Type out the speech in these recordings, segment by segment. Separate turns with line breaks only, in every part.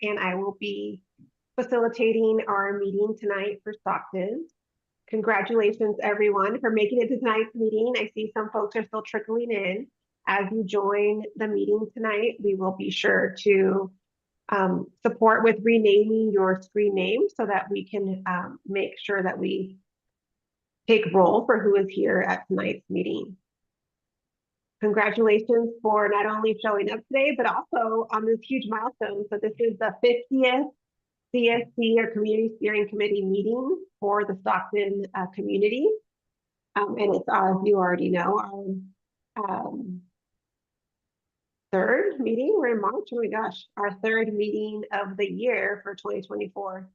And I will be facilitating our meeting tonight for Stockton. Congratulations, everyone, for making it to tonight's meeting. I see some folks are still trickling in. As you join the meeting tonight, we will be sure to support with renaming your screen name so that we can make sure that we take roll for who is here at tonight's meeting. Congratulations for not only showing up today, but also on this huge milestone. So this is the 50th CSC or Community Steering Committee meeting for the Stockton community. And it's, as you already know, our third meeting. We're in March. Oh my gosh, our third meeting of the year for 2024.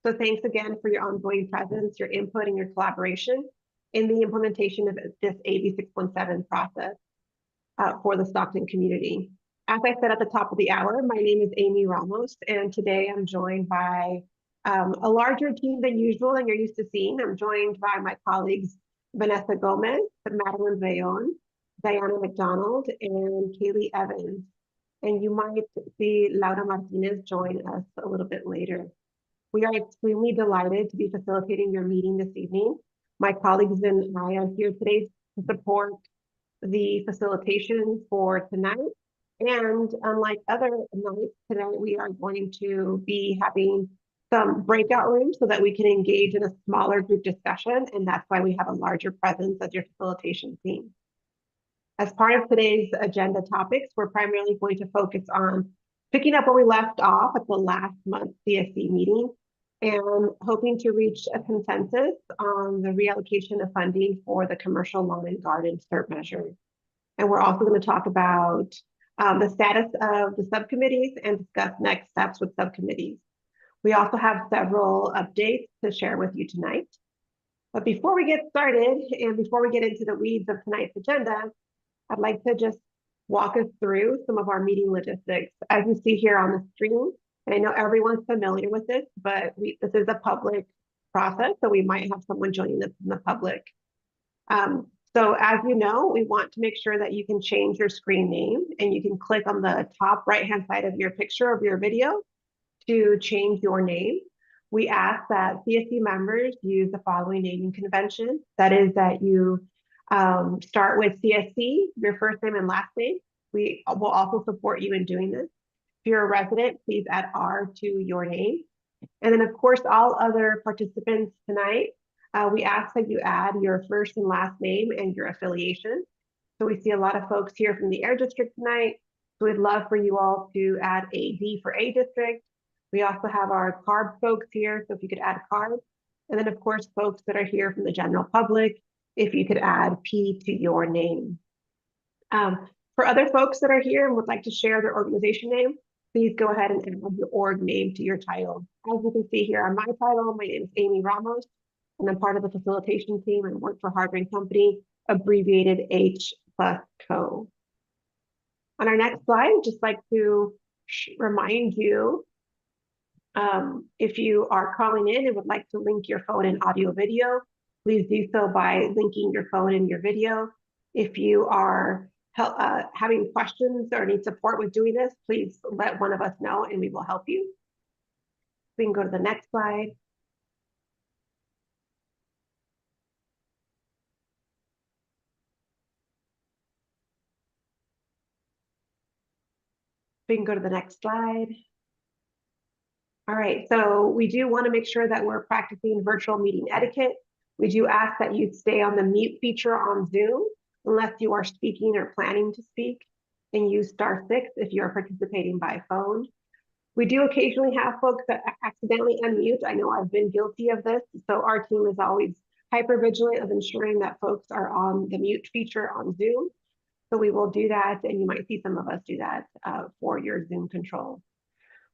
So thanks again for your ongoing presence, your input, and your collaboration in the implementation of this AB617 process for the Stockton community. As I said at the top of the hour, my name is Amy Ramos, and today I'm joined by a larger team than usual and you're used to seeing. I'm joined by my colleagues, Vanessa Gomez, Madeline Bayon, Diana McDonald, and Kaylee Evans. And you might see Laura Martinez join us a little bit later. We are extremely delighted to be facilitating your meeting this evening. My colleagues and I are here today to support the facilitation for tonight. And unlike other nights, tonight we are going to be having some breakout rooms so that we can engage in a smaller group discussion. And that's why we have a larger presence as your facilitation team. As part of today's agenda topics, we're primarily going to focus on picking up where we left off at the last month's CSC meeting and hoping to reach a consensus on the reallocation of funding for the commercial lawn and garden CERT measure. And we're also going to talk about the status of the subcommittees and discuss next steps with subcommittees. We also have several updates to share with you tonight. But before we get started and before we get into the weeds of tonight's agenda, I'd like to just walk us through some of our meeting logistics. As you see here on the screen, and I know everyone's familiar with this, but this is a public process, so we might have someone joining us in the public. So as you know, we want to make sure that you can change your screen name and you can click on the top right-hand side of your picture of your video to change your name. We ask that CSC members use the following naming convention. That is that you start with CSC, your first name and last name. We will also support you in doing this. If you're a resident, please add R to your name. And then of course, all other participants tonight, we ask that you add your first and last name and your affiliation. So we see a lot of folks here from the Air District tonight. So we'd love for you all to add AD for A District. We also have our CARB folks here, so if you could add CARB. And then of course, folks that are here from the general public, if you could add P to your name. For other folks that are here and would like to share their organization name, please go ahead and add your org name to your title. As you can see here on my title, my name is Amy Ramos, and I'm part of the facilitation team and work for Hardware Company, abbreviated H plus Co. On our next slide, I'd just like to remind you, if you are calling in and would like to link your phone and audio video, please do so by linking your phone and your video. If you are having questions or need support with doing this, please let one of us know and we will help you. We can go to the next slide. We can go to the next slide. All right, so we do want to make sure that we're practicing virtual meeting etiquette. We do ask that you stay on the mute feature on Zoom unless you are speaking or planning to speak, and use *6 if you're participating by phone. We do occasionally have folks that accidentally unmute. I know I've been guilty of this. So our team is always hyper vigilant of ensuring that folks are on the mute feature on Zoom. So we will do that, and you might see some of us do that for your Zoom control.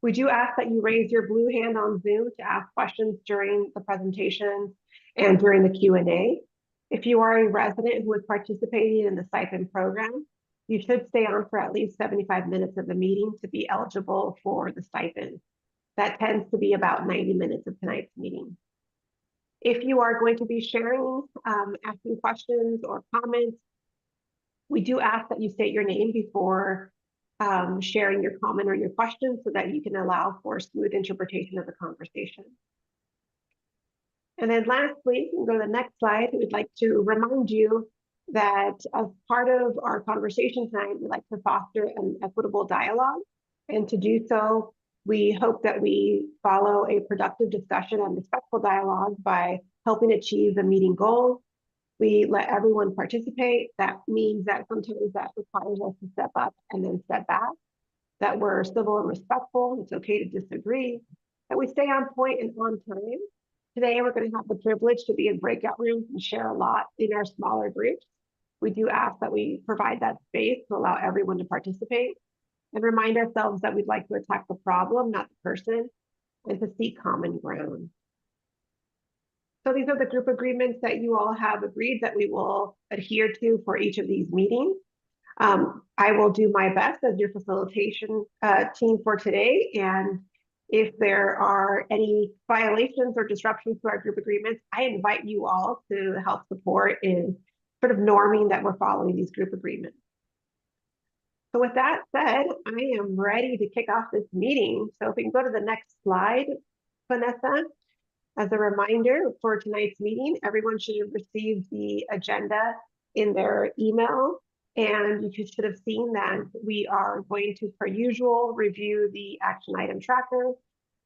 We do ask that you raise your blue hand on Zoom to ask questions during the presentation and during the Q&A. If you are a resident who is participating in the stipend program, you should stay on for at least 75 minutes of the meeting to be eligible for the stipend. That tends to be about 90 minutes of tonight's meeting. If you are going to be sharing, asking questions or comments, we do ask that you state your name before sharing your comment or your question so that you can allow for smooth interpretation of the conversation. And then lastly, we can go to the next slide. We'd like to remind you that as part of our conversation tonight, we'd like to foster an equitable dialogue. And to do so, we hope that we follow a productive discussion and respectful dialogue by helping achieve the meeting goals. We let everyone participate. That means that sometimes that requires us to step up and then step back, that we're civil and respectful. It's okay to disagree, that we stay on point and on time. Today, we're going to have the privilege to be in breakout rooms and share a lot in our smaller groups. We do ask that we provide that space to allow everyone to participate and remind ourselves that we'd like to attack the problem, not the person, and to seek common ground. So these are the group agreements that you all have agreed that we will adhere to for each of these meetings. I will do my best as your facilitation team for today. And if there are any violations or disruptions to our group agreements, I invite you all to help support in sort of norming that we're following these group agreements. So with that said, I am ready to kick off this meeting. So if we can go to the next slide, Vanessa. As a reminder for tonight's meeting, everyone should have received the agenda in their email, and you should have seen that we are going to, per usual, review the action item tracker.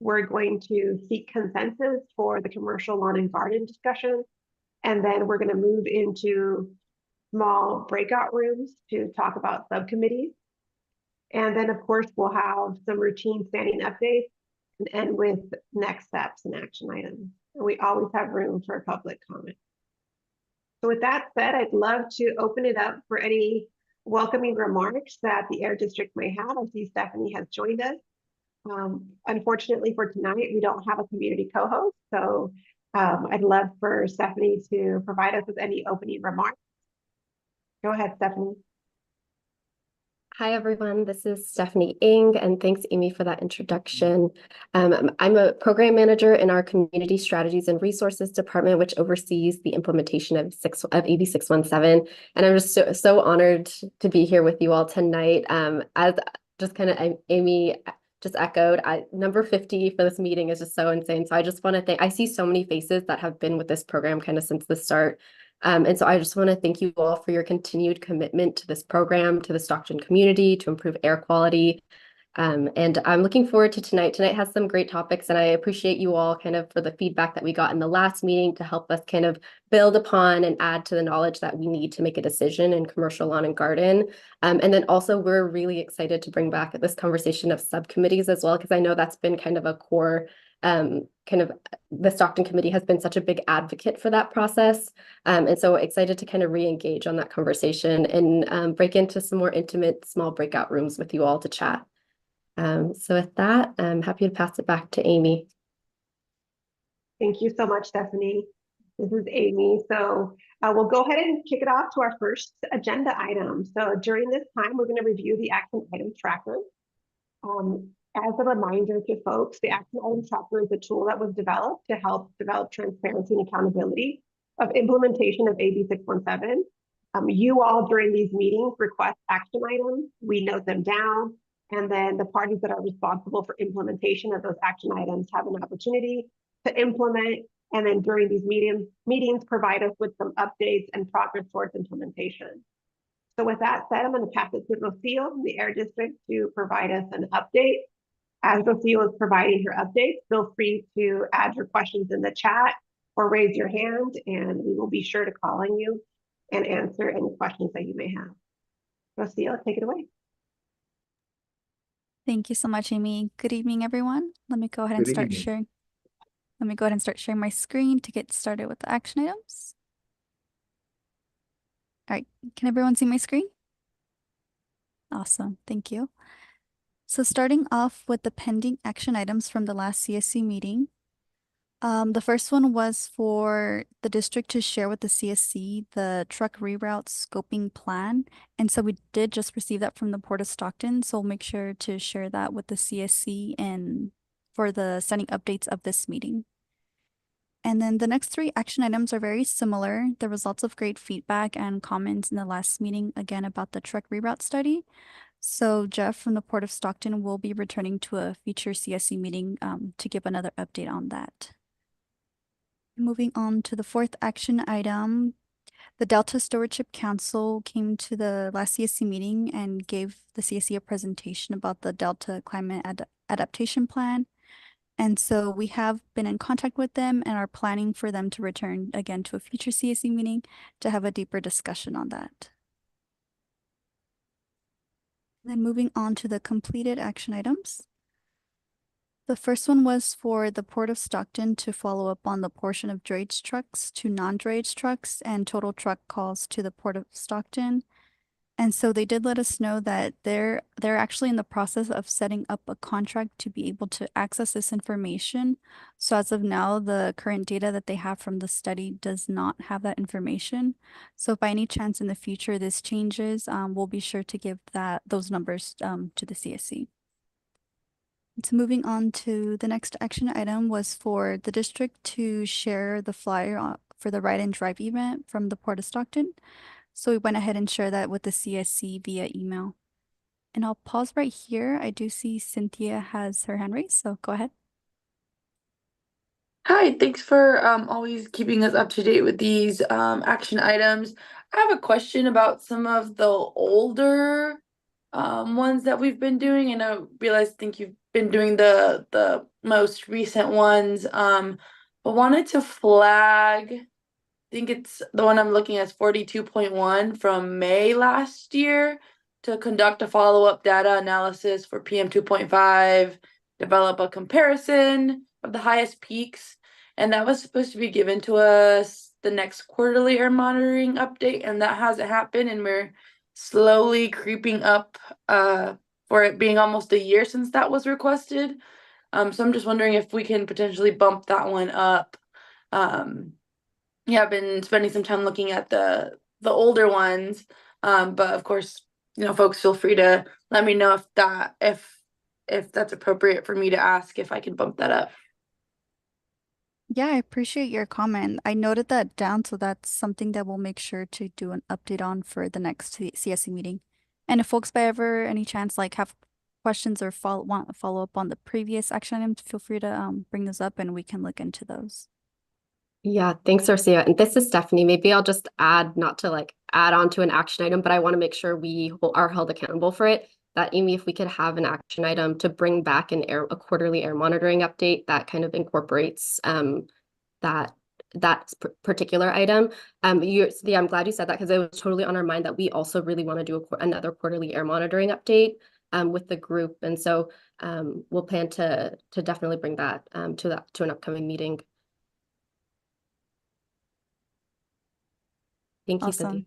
We're going to seek consensus for the commercial lawn and garden discussion, and then we're going to move into small breakout rooms to talk about subcommittees. And then, of course, we'll have some routine standing updates and end with next steps and action items. And we always have room for public comment. So with that said, I'd love to open it up for any welcoming remarks that the Air District may have. I see Stephanie has joined us. Unfortunately for tonight, we don't have a community co-host. So I'd love for Stephanie to provide us with any opening remarks. Go ahead, Stephanie.
Hi, everyone. This is Stephanie Ng, and thanks, Amy, for that introduction. I'm a program manager in our Community Strategies and Resources Department, which oversees the implementation of AB617. And I'm just so honored to be here with you all tonight. As just kind of Amy just echoed, number 50 for this meeting is just so insane. So I just want to thank, I see so many faces that have been with this program kind of since the start. And so I just want to thank you all for your continued commitment to this program, to the Stockton community, to improve air quality. And I'm looking forward to tonight. Tonight has some great topics, and I appreciate you all kind of for the feedback that we got in the last meeting to help us kind of build upon and add to the knowledge that we need to make a decision in commercial lawn and garden. And then also we're really excited to bring back this conversation of subcommittees as well, because I know that's been kind of a core kind of the Stockton committee has been such a big advocate for that process. And so excited to kind of re-engage on that conversation and break into some more intimate small breakout rooms with you all to chat. So with that, I'm happy to pass it back to Amy.
Thank you so much, Stephanie. This is Amy. So we'll go ahead and kick it off to our first agenda item. So during this time, we're going to review the action item tracker. As a reminder to folks, the action item tracker is a tool that was developed to help develop transparency and accountability of implementation of AB617. You all during these meetings request action items, we note them down, and then the parties that are responsible for implementation of those action items have an opportunity to implement, and then during these meetings provide us with some updates and progress towards implementation. So with that said, I'm going to pass it to Rocio from the Air District to provide us an update. As Rocio is providing her updates, feel free to add your questions in the chat or raise your hand, and we will be sure to call on you and answer any questions that you may have. Rocio, take it away.
Thank you so much, Amy. Good evening, everyone. Let me go ahead and
Good
start
evening.
sharing. Let me go ahead and start sharing my screen to get started with the action items. All right, can everyone see my screen? Awesome, thank you. So starting off with the pending action items from the last CSC meeting. The first one was for the district to share with the CSC the truck reroute scoping plan. And so we did just receive that from the Port of Stockton. So we'll make sure to share that with the CSC and for the sending updates of this meeting. And then the next three action items are very similar. The results of great feedback and comments in the last meeting, again, about the truck reroute study. So Jeff from the Port of Stockton will be returning to a future CSC meeting to give another update on that. Moving on to the fourth action item, the Delta Stewardship Council came to the last CSC meeting and gave the CSC a presentation about the Delta Climate Adaptation Plan. And so we have been in contact with them and are planning for them to return again to a future CSC meeting to have a deeper discussion on that. Then moving on to the completed action items. The first one was for the Port of Stockton to follow up on the portion of drayage trucks to non-drayage trucks and total truck calls to the Port of Stockton. And so they did let us know that they're actually in the process of setting up a contract to be able to access this information. So as of now, the current data that they have from the study does not have that information. So if by any chance in the future this changes, we'll be sure to give those numbers to the CSC. So moving on to the next action item was for the district to share the flyer for the Ride and Drive event from the Port of Stockton. So we went ahead and shared that with the CSC via email. And I'll pause right here. I do see Cynthia has her hand raised, so go ahead.
Hi, thanks for always keeping us up to date with these action items. I have a question about some of the older ones that we've been doing, and I think you've been doing the most recent ones. But wanted to flag, I think it's the one I'm looking at, 42.1 from May last year, to conduct a follow-up data analysis for PM 2.5, develop a comparison of the highest peaks. And that was supposed to be given to us the next quarterly air monitoring update, and that hasn't happened, and we're slowly creeping up for it being almost a year since that was requested. So I'm just wondering if we can potentially bump that one up. Yeah, I've been spending some time looking at the older ones, but of course, folks, feel free to let me know if that's appropriate for me to ask if I can bump that up.
Yeah, I appreciate your comment. I noted that down, so that's something that we'll make sure to do an update on for the next CSC meeting. And if folks by ever any chance have questions or want to follow up on the previous action items, feel free to bring those up and we can look into those.
Yeah, thanks, Arcia. And this is Stephanie. Maybe I'll just add, not to add on to an action item, but I want to make sure we are held accountable for it. That, Amy, if we could have an action item to bring back a quarterly air monitoring update that kind of incorporates that particular item. I'm glad you said that, because it was totally on our mind that we also really want to do another quarterly air monitoring update with the group. And so we'll plan to definitely bring that to an upcoming meeting. Thank you,
Awesome.
Cynthia.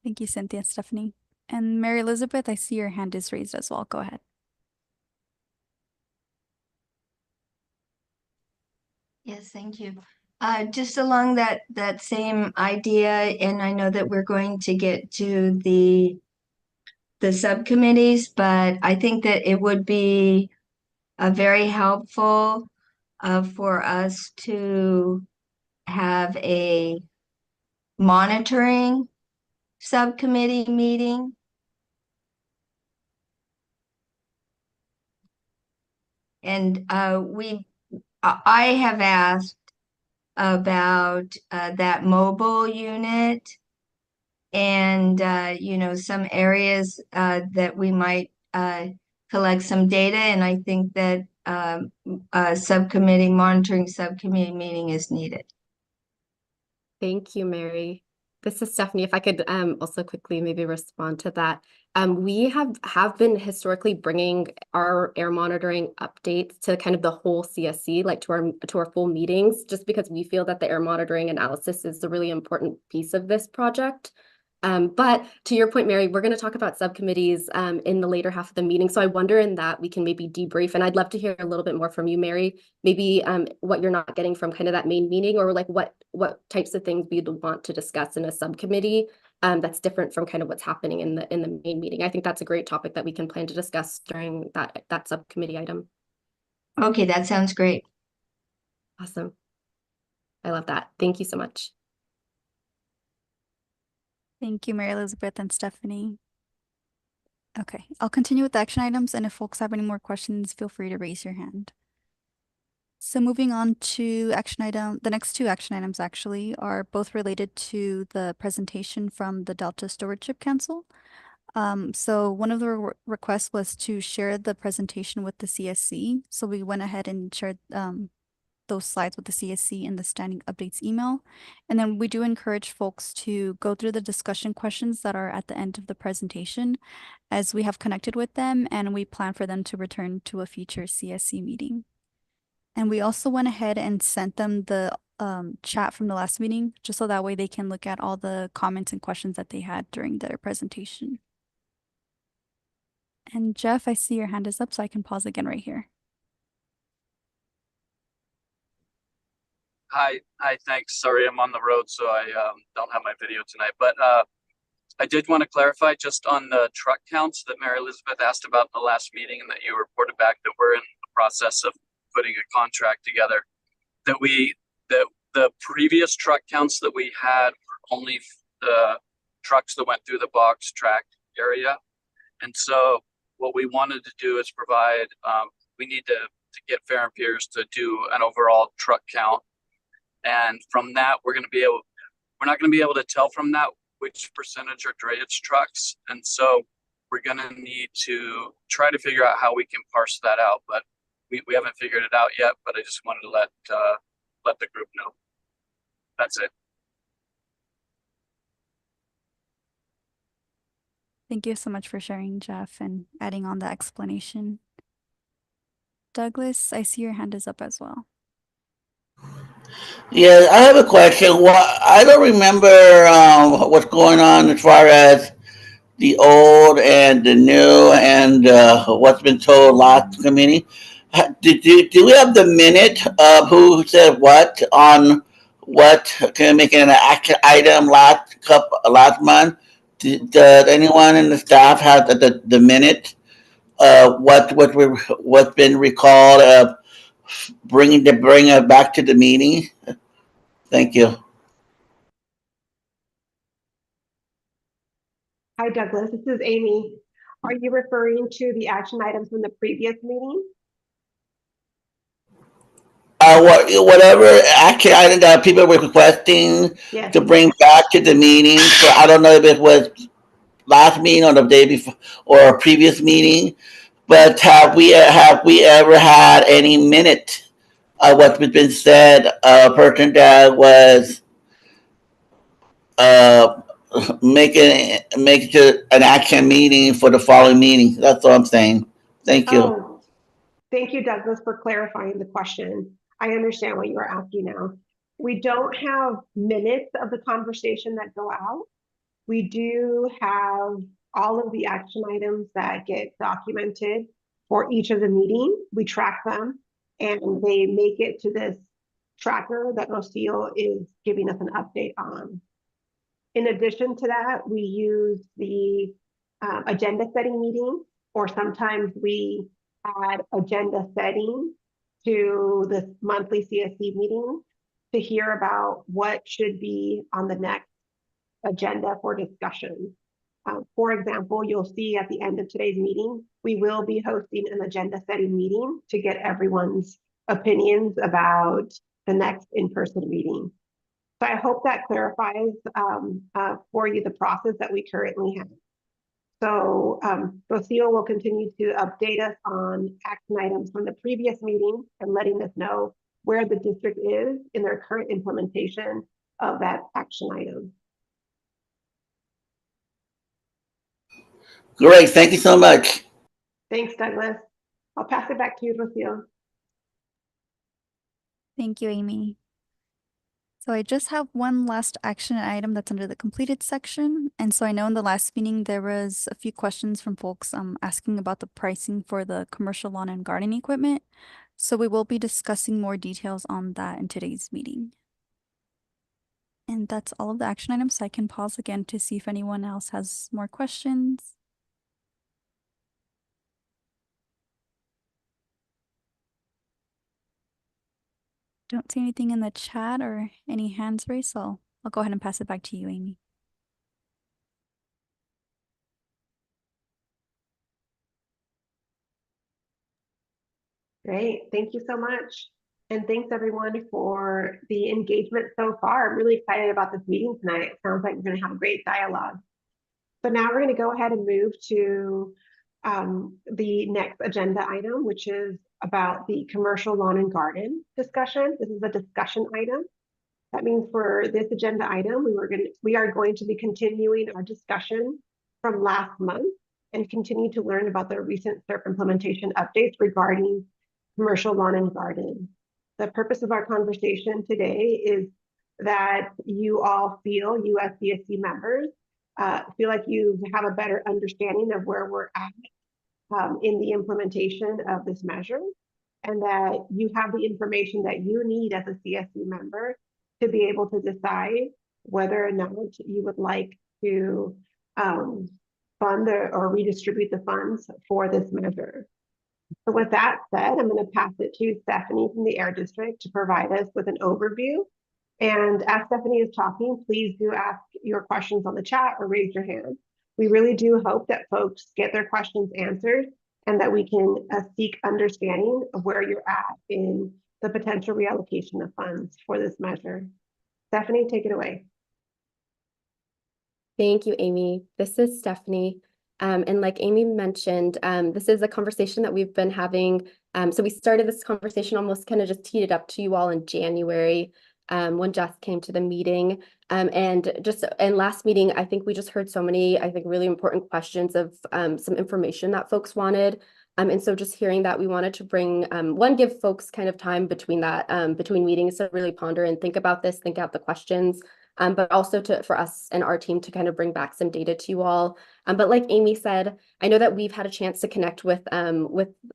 Thank you, Cynthia, Stephanie. And Mary Elizabeth, I see your hand is raised as well. Go ahead.
Yes, thank you. Just along that same idea, and I know that we're going to get to the subcommittees, but I think that it would be very helpful for us to have a monitoring subcommittee meeting. And I have asked about that mobile unit and some areas that we might collect some data, and I think that a monitoring subcommittee meeting is needed.
Thank you, Mary. This is Stephanie. If I could also quickly maybe respond to that. We have been historically bringing our air monitoring updates to kind of the whole CSC, like to our full meetings, just because we feel that the air monitoring analysis is a really important piece of this project. But to your point, Mary, we're going to talk about subcommittees in the later half of the meeting. So I wonder in that we can maybe debrief, and I'd love to hear a little bit more from you, Mary, maybe what you're not getting from kind of that main meeting, or like what types of things we'd want to discuss in a subcommittee that's different from kind of what's happening in the main meeting. I think that's a great topic that we can plan to discuss during that subcommittee item.
Okay, that sounds great.
Awesome. I love that. Thank you so much.
Thank you, Mary Elizabeth and Stephanie. Okay, I'll continue with the action items, and if folks have any more questions, feel free to raise your hand. So moving on to the next two action items actually are both related to the presentation from the Delta Stewardship Council. So one of the requests was to share the presentation with the CSC. So we went ahead and shared those slides with the CSC in the standing updates email. And then we do encourage folks to go through the discussion questions that are at the end of the presentation, as we have connected with them and we plan for them to return to a future CSC meeting. And we also went ahead and sent them the chat from the last meeting, just so that way they can look at all the comments and questions that they had during their presentation. And Jeff, I see your hand is up, so I can pause again right here.
Hi, thanks. Sorry, I'm on the road, so I don't have my video tonight. But I did want to clarify just on the truck counts that Mary Elizabeth asked about in the last meeting, and that you reported back that we're in the process of putting a contract together. That the previous truck counts that we had were only the trucks that went through the box track area, and so what we wanted to do is provide. We need to get Fair and Peers to do an overall truck count. And from that, we're not going to be able to tell from that which percentage are drayage trucks. And so we're going to need to try to figure out how we can parse that out. But we haven't figured it out yet, but I just wanted to let the group know. That's it.
Thank you so much for sharing, Jeff, and adding on the explanation. Douglas, I see your hand is up as well.
Yeah, I have a question. I don't remember what's going on as far as the old and the new and what's been told last committee. Do we have the minute of who said what on what can make it an action item last month? Does anyone in the staff have the minute? What's been recalled of bring it back to the meeting? Thank you.
Hi, Douglas. This is Amy. Are you referring to the action items from the previous meeting?
Whatever action item that people were requesting
Yes.
to bring back to the meeting. So I don't know if it was last meeting or the day before or a previous meeting, but have we ever had any minute of what's been said? A person that was make it to an action meeting for the following meeting. That's all I'm saying. Thank you.
Oh, thank you, Douglas, for clarifying the question. I understand what you are asking now. We don't have minutes of the conversation that go out. We do have all of the action items that get documented for each of the meetings. We track them and they make it to this tracker that Rocio is giving us an update on. In addition to that, we use the agenda setting meeting, or sometimes we add agenda setting to the monthly CSC meeting to hear about what should be on the next agenda for discussion. For example, you'll see at the end of today's meeting, we will be hosting an agenda setting meeting to get everyone's opinions about the next in-person meeting. So I hope that clarifies for you the process that we currently have. So Rocio will continue to update us on action items from the previous meeting and letting us know where the district is in their current implementation of that action item.
Great. Thank you so much.
Thanks, Douglas. I'll pass it back to you, Lucille.
Thank you, Amy. So I just have one last action item that's under the completed section. And so I know in the last meeting, there was a few questions from folks asking about the pricing for the commercial lawn and garden equipment. So we will be discussing more details on that in today's meeting. And that's all of the action items. So I can pause again to see if anyone else has more questions. Don't see anything in the chat or any hands raised, so I'll go ahead and pass it back to you, Amy.
Great. Thank you so much. And thanks everyone for the engagement so far. I'm really excited about this meeting tonight. It sounds like we're going to have a great dialogue. So now we're going to go ahead and move to the next agenda item, which is about the commercial lawn and garden discussion. This is a discussion item. That means for this agenda item, we are going to be continuing our discussion from last month and continue to learn about the recent SERP implementation updates regarding commercial lawn and garden. The purpose of our conversation today is that you all feel, you as CSC members, feel like you have a better understanding of where we're at in the implementation of this measure, and that you have the information that you need as a CSC member to be able to decide whether or not you would like to fund or redistribute the funds for this measure. So with that said, I'm going to pass it to Stephanie from the Air District to provide us with an overview. And as Stephanie is talking, please do ask your questions on the chat or raise your hand. We really do hope that folks get their questions answered and that we can seek understanding of where you're at in the potential reallocation of funds for this measure. Stephanie, take it away.
Thank you, Amy. This is Stephanie. And like Amy mentioned, this is a conversation that we've been having. So we started this conversation, almost kind of just teed it up to you all in January when Jess came to the meeting. And last meeting, I think we just heard so many, I think, really important questions of some information that folks wanted. And so just hearing that, we wanted to bring, give folks kind of time between that, between meetings to really ponder and think about this, think out the questions. But also for us and our team to kind of bring back some data to you all. But like Amy said, I know that we've had a chance to connect with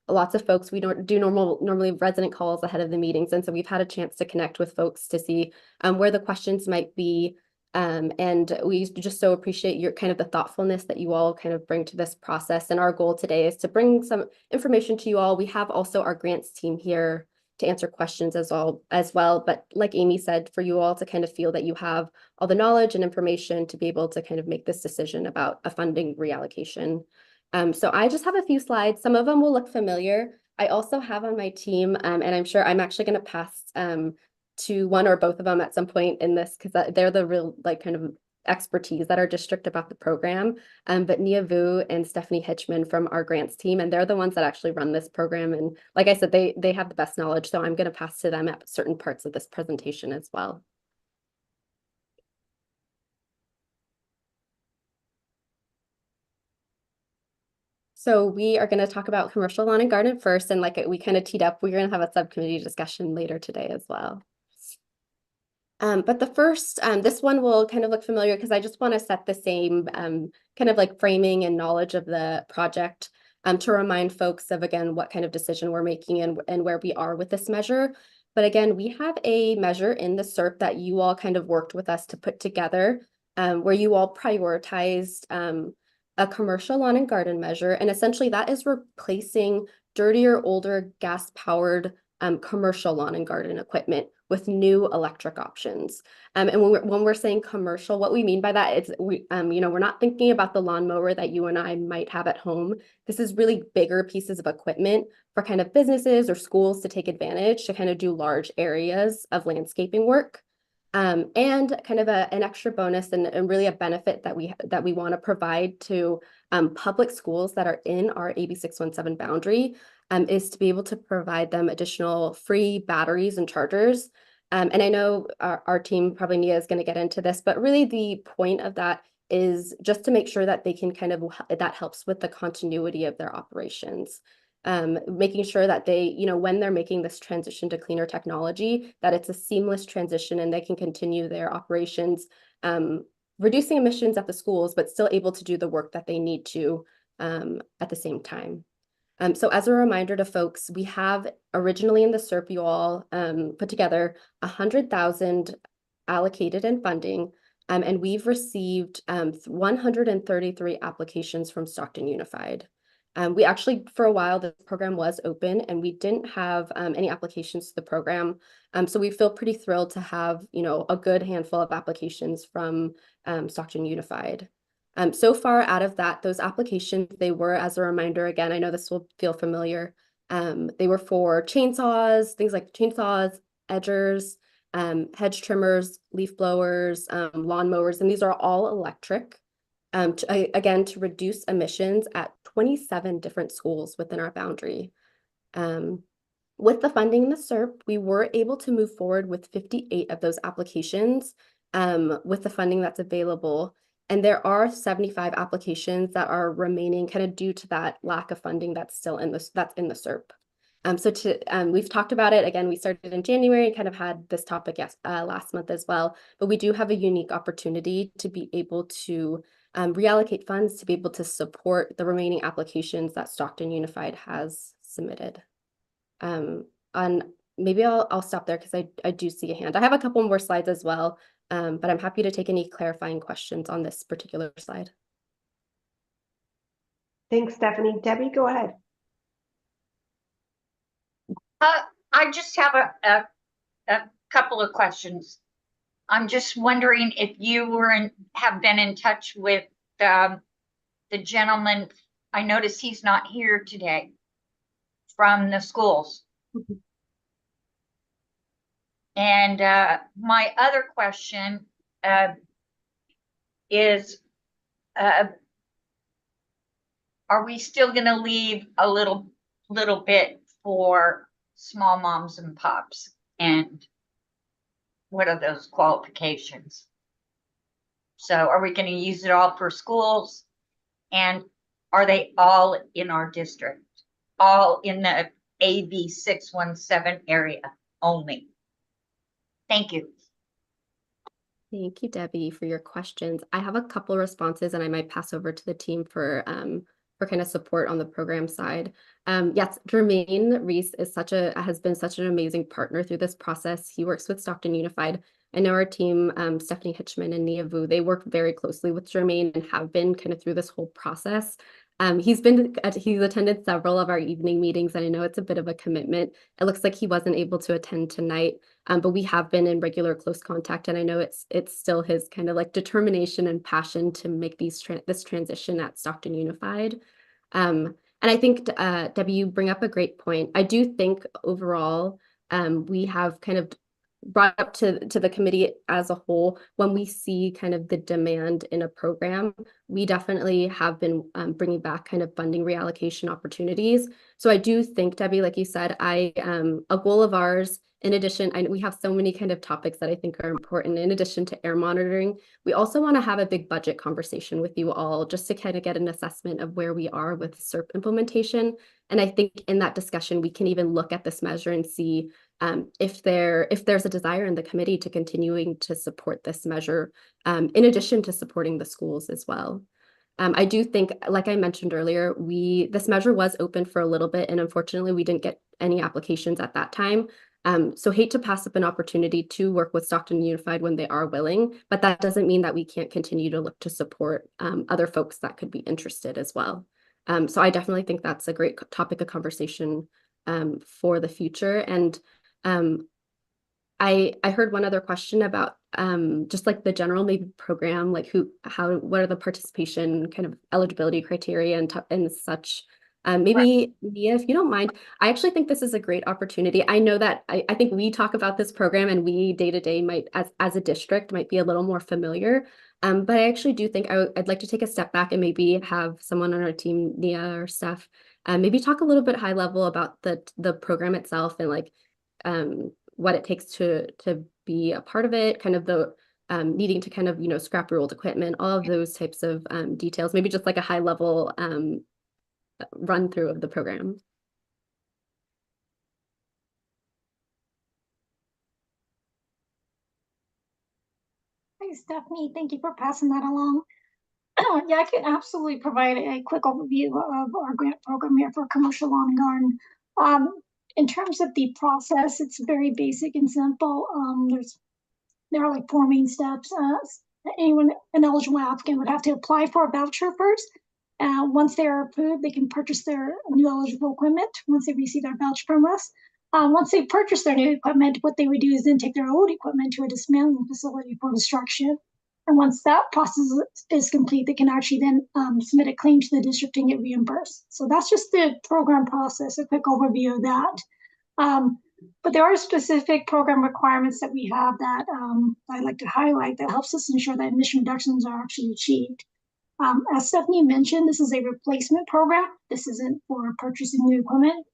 lots of folks. We don't do normally resident calls ahead of the meetings. And so we've had a chance to connect with folks to see where the questions might be. And we just so appreciate your kind of the thoughtfulness that you all kind of bring to this process. And our goal today is to bring some information to you all. We have also our grants team here to answer questions as well. But like Amy said, for you all to kind of feel that you have all the knowledge and information to be able to kind of make this decision about a funding reallocation. So I just have a few slides. Some of them will look familiar. I also have on my team, and I'm sure I'm actually going to pass to one or both of them at some point in this, because they're the real kind of expertise at our district about the program, but Nia Vu and Stephanie Hitchman from our grants team, and they're the ones that actually run this program. And like I said, they have the best knowledge, so I'm going to pass to them at certain parts of this presentation as well. So we are going to talk about commercial lawn and garden first, and like we kind of teed up, we're going to have a subcommittee discussion later today as well. But the first, this one will kind of look familiar because I just want to set the same kind of like framing and knowledge of the project to remind folks of, again, what kind of decision we're making and where we are with this measure. But again, we have a measure in the SERP that you all kind of worked with us to put together where you all prioritized a commercial lawn and garden measure. And essentially that is replacing dirtier, older, gas-powered commercial lawn and garden equipment with new electric options. And when we're saying commercial, what we mean by that is we're not thinking about the lawnmower that you and I might have at home. This is really bigger pieces of equipment for kind of businesses or schools to take advantage to kind of do large areas of landscaping work. And kind of an extra bonus and really a benefit that we want to provide to public schools that are in our AB617 boundary is to be able to provide them additional free batteries and chargers. And I know our team, probably Nia, is going to get into this, but really the point of that is just to make sure that they can kind of, that helps with the continuity of their operations. Making sure that they, you know, when they're making this transition to cleaner technology, that it's a seamless transition and they can continue their operations, reducing emissions at the schools, but still able to do the work that they need to at the same time. So as a reminder to folks, we have originally in the SERP you all put together 100,000 allocated in funding, and we've received 133 applications from Stockton Unified. We actually, for a while, the program was open and we didn't have any applications to the program. So we feel pretty thrilled to have, you know, a good handful of applications from Stockton Unified. So far out of that, those applications, they were, as a reminder, again, I know this will feel familiar. They were for chainsaws, things like chainsaws, edgers, hedge trimmers, leaf blowers, lawn mowers, and these are all electric. Again, to reduce emissions at 27 different schools within our boundary. With the funding in the SERP, we were able to move forward with 58 of those applications with the funding that's available. And there are 75 applications that are remaining kind of due to that lack of funding that's still in the SERP. We've talked about it. Again, we started in January and kind of had this topic last month as well, but we do have a unique opportunity to be able to reallocate funds to be able to support the remaining applications that Stockton Unified has submitted. Maybe I'll stop there because I do see a hand. I have a couple more slides as well, but I'm happy to take any clarifying questions on this particular slide.
Thanks, Stephanie. Debbie, go ahead.
I just have a couple of questions. I'm just wondering if you have been in touch with the gentleman. I notice he's not here today from the schools. And my other question is, are we still going to leave a little bit for small moms and pops? And what are those qualifications? So are we going to use it all for schools? And are they all in our district? All in the AB617 area only? Thank you.
Thank you, Debbie, for your questions. I have a couple of responses and I might pass over to the team for kind of support on the program side. Yes, Jermaine Reese is has been such an amazing partner through this process. He works with Stockton Unified. I know our team, Stephanie Hitchman and Nia Vu, they work very closely with Jermaine and have been kind of through this whole process. He's attended several of our evening meetings, and I know it's a bit of a commitment. It looks like he wasn't able to attend tonight, but we have been in regular close contact, and I know it's still his kind of like determination and passion to make this transition at Stockton Unified. And I think, Debbie, you bring up a great point. I do think overall, we have kind of brought up to the committee as a whole, when we see kind of the demand in a program, we definitely have been bringing back kind of funding reallocation opportunities. So I do think, Debbie, like you said, a goal of ours, in addition, we have so many kind of topics that I think are important. In addition to air monitoring, we also want to have a big budget conversation with you all just to kind of get an assessment of where we are with SERP implementation. And I think in that discussion, we can even look at this measure and see if there's a desire in the committee to continuing to support this measure, in addition to supporting the schools as well. I do think, like I mentioned earlier, this measure was open for a little bit, and unfortunately, we didn't get any applications at that time. So hate to pass up an opportunity to work with Stockton Unified when they are willing, but that doesn't mean that we can't continue to look to support other folks that could be interested as well. So I definitely think that's a great topic of conversation for the future. And I heard one other question about just like the general maybe program, like what are the participation kind of eligibility criteria and such. Maybe Mia, if you don't mind, I actually think this is a great opportunity. I know that I think we talk about this program and we day to day might, as a district, might be a little more familiar. But I actually do think I'd like to take a step back and maybe have someone on our team, Nia or Steph, maybe talk a little bit high level about the program itself and like what it takes to be a part of it, kind of needing to kind of, scrap your old equipment, all of those types of details, maybe just like a high level run through of the program.
Hi, Stephanie. Thank you for passing that along. Yeah, I can absolutely provide a quick overview of our grant program here for commercial lawn and garden. In terms of the process, it's very basic and simple. There are like 4 main steps. An eligible applicant would have to apply for a voucher first. Once they are approved, they can purchase their new eligible equipment once they receive their voucher from us. Once they purchase their new equipment, what they would do is then take their old equipment to a dismantling facility for destruction. And once that process is complete, they can actually then submit a claim to the district and get reimbursed. So that's just the program process, a quick overview of that. But there are specific program requirements that we have that I'd like to highlight that helps us ensure that emission reductions are actually achieved. As Stephanie mentioned, this is a replacement program. This isn't for purchasing new equipment.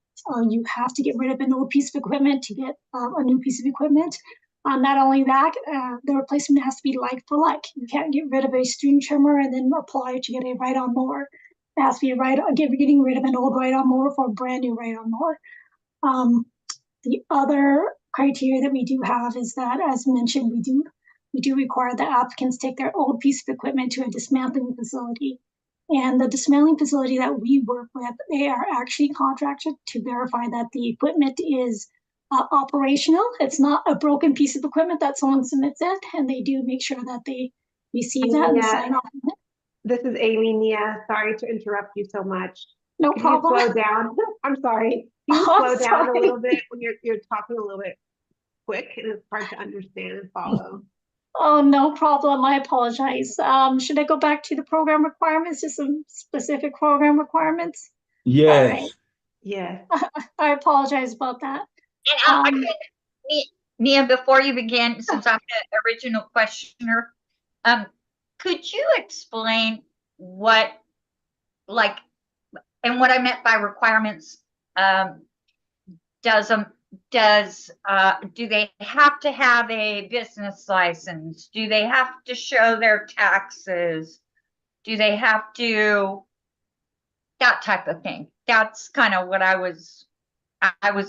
You have to get rid of an old piece of equipment to get a new piece of equipment. Not only that, the replacement has to be like for like. You can't get rid of a string trimmer and then apply to get a ride-on mower. It has to be getting rid of an old ride-on mower for a brand new ride-on mower. The other criteria that we do have is that, as mentioned, we do require that applicants take their old piece of equipment to a dismantling facility. And the dismantling facility that we work with, they are actually contracted to verify that the equipment is operational. It's not a broken piece of equipment that someone submits it, and they do make sure that they receive that and sign off on it.
This is Amy, Nia. Sorry to interrupt you so much.
No
Can
problem.
you slow down? I'm sorry. Can you slow down a little bit when you're talking a little bit quick and it's hard to understand and follow?
Oh, no problem. I apologize. Should I go back to the program requirements, just some specific program requirements?
Yes.
All right.
Yes.
I apologize about that.
And Nia, before you begin, since I'm the original questioner, could you explain what I meant by requirements? Do they have to have a business license? Do they have to show their taxes? Do they have to, that type of thing? That's kind of what I was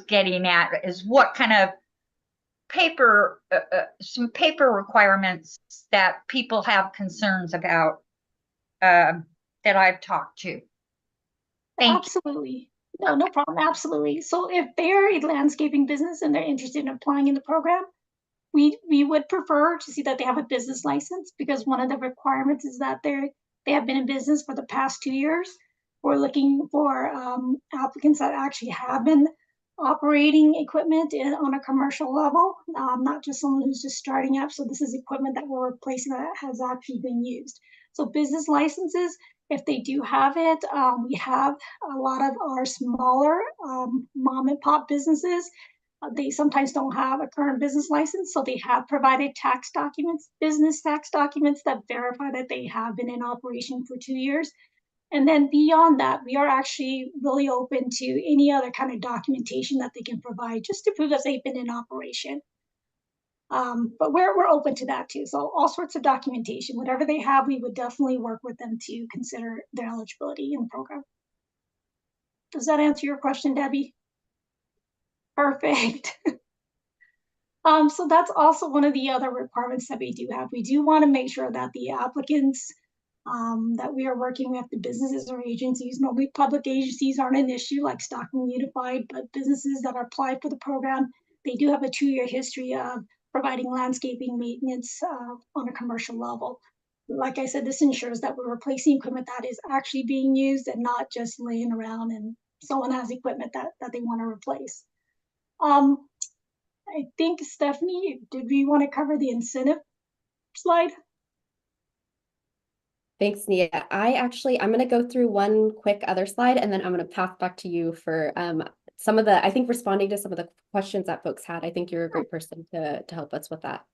getting at, is what kind of some paper requirements that people have concerns about that I've talked to.
Absolutely. No problem. Absolutely. So if they're a landscaping business and they're interested in applying in the program, we would prefer to see that they have a business license, because one of the requirements is that they have been in business for the past 2 years. We're looking for applicants that actually have been operating equipment on a commercial level, not just someone who's just starting up. So this is equipment that we're replacing that has actually been used. So business licenses, if they do have it, we have a lot of our smaller mom and pop businesses. They sometimes don't have a current business license, so they have provided tax documents, business tax documents that verify that they have been in operation for 2 years. And then beyond that, we are actually really open to any other kind of documentation that they can provide just to prove that they've been in operation. But we're open to that too. So all sorts of documentation, whatever they have, we would definitely work with them to consider their eligibility in the program. Does that answer your question, Debbie? Perfect. So that's also one of the other requirements that we do have. We do want to make sure that the applicants that we are working with, the businesses or agencies, normally public agencies aren't an issue like Stockton Unified, but businesses that apply for the program, they do have a 2-year history of providing landscaping maintenance on a commercial level. Like I said, this ensures that we're replacing equipment that is actually being used and not just laying around and someone has equipment that they want to replace. I think, Stephanie, did we want to cover the incentive slide?
Thanks, Nia. I'm going to go through one quick other slide, and then I'm going to pass back to you for some of the, I think, responding to some of the questions that folks had. I think you're a great person to help us with that.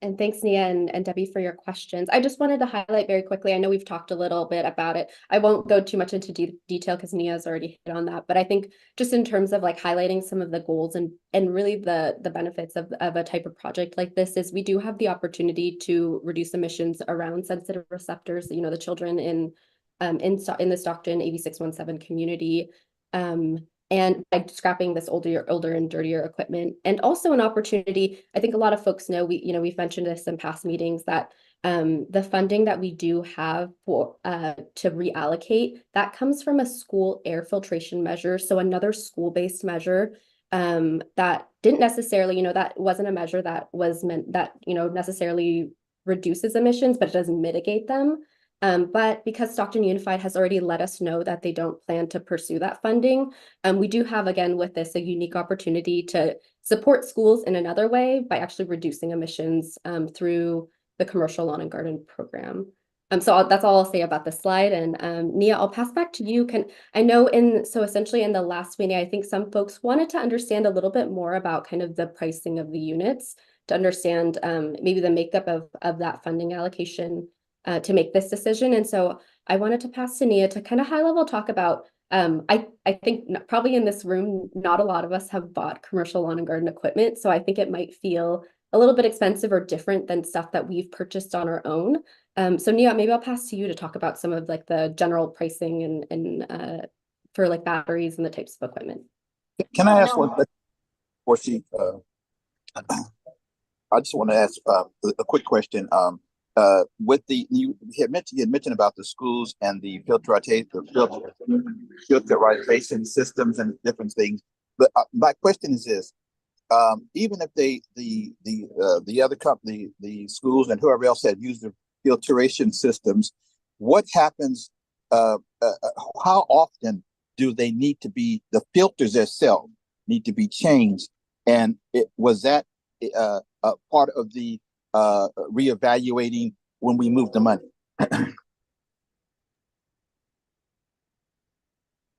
And thanks, Nia and Debbie, for your questions. I just wanted to highlight very quickly, I know we've talked a little bit about it. I won't go too much into detail because Nia's already hit on that, but I think just in terms of like highlighting some of the goals and really the benefits of a type of project like this is we do have the opportunity to reduce emissions around sensitive receptors, you know, the children in the Stockton AB617 community. And by scrapping this older and dirtier equipment, and also an opportunity. I think a lot of folks know we've mentioned this in past meetings that the funding that we do have for to reallocate that comes from a school air filtration measure, so another school-based measure that didn't necessarily, that wasn't a measure that was meant that necessarily reduces emissions, but it does mitigate them. But because Stockton Unified has already let us know that they don't plan to pursue that funding, we do have, again, with this, a unique opportunity to support schools in another way by actually reducing emissions through the commercial lawn and garden program. So that's all I'll say about this slide. And Nia, I'll pass back to you. So essentially in the last meeting, I think some folks wanted to understand a little bit more about kind of the pricing of the units to understand maybe the makeup of that funding allocation to make this decision. And so I wanted to pass to Nia to kind of high level talk about, I think probably in this room, not a lot of us have bought commercial lawn and garden equipment. So I think it might feel a little bit expensive or different than stuff that we've purchased on our own. So Nia, maybe I'll pass to you to talk about some of like the general pricing and for like batteries and the types of equipment.
Can I ask one question before she, I just want to ask a quick question. With you had mentioned about the schools and the filterization systems and different things. But my question is this: even if the other company, the schools and whoever else had used the filtration systems, what happens? How often do they need to be, the filters themselves need to be changed? And was that part of the reevaluating when we moved the money?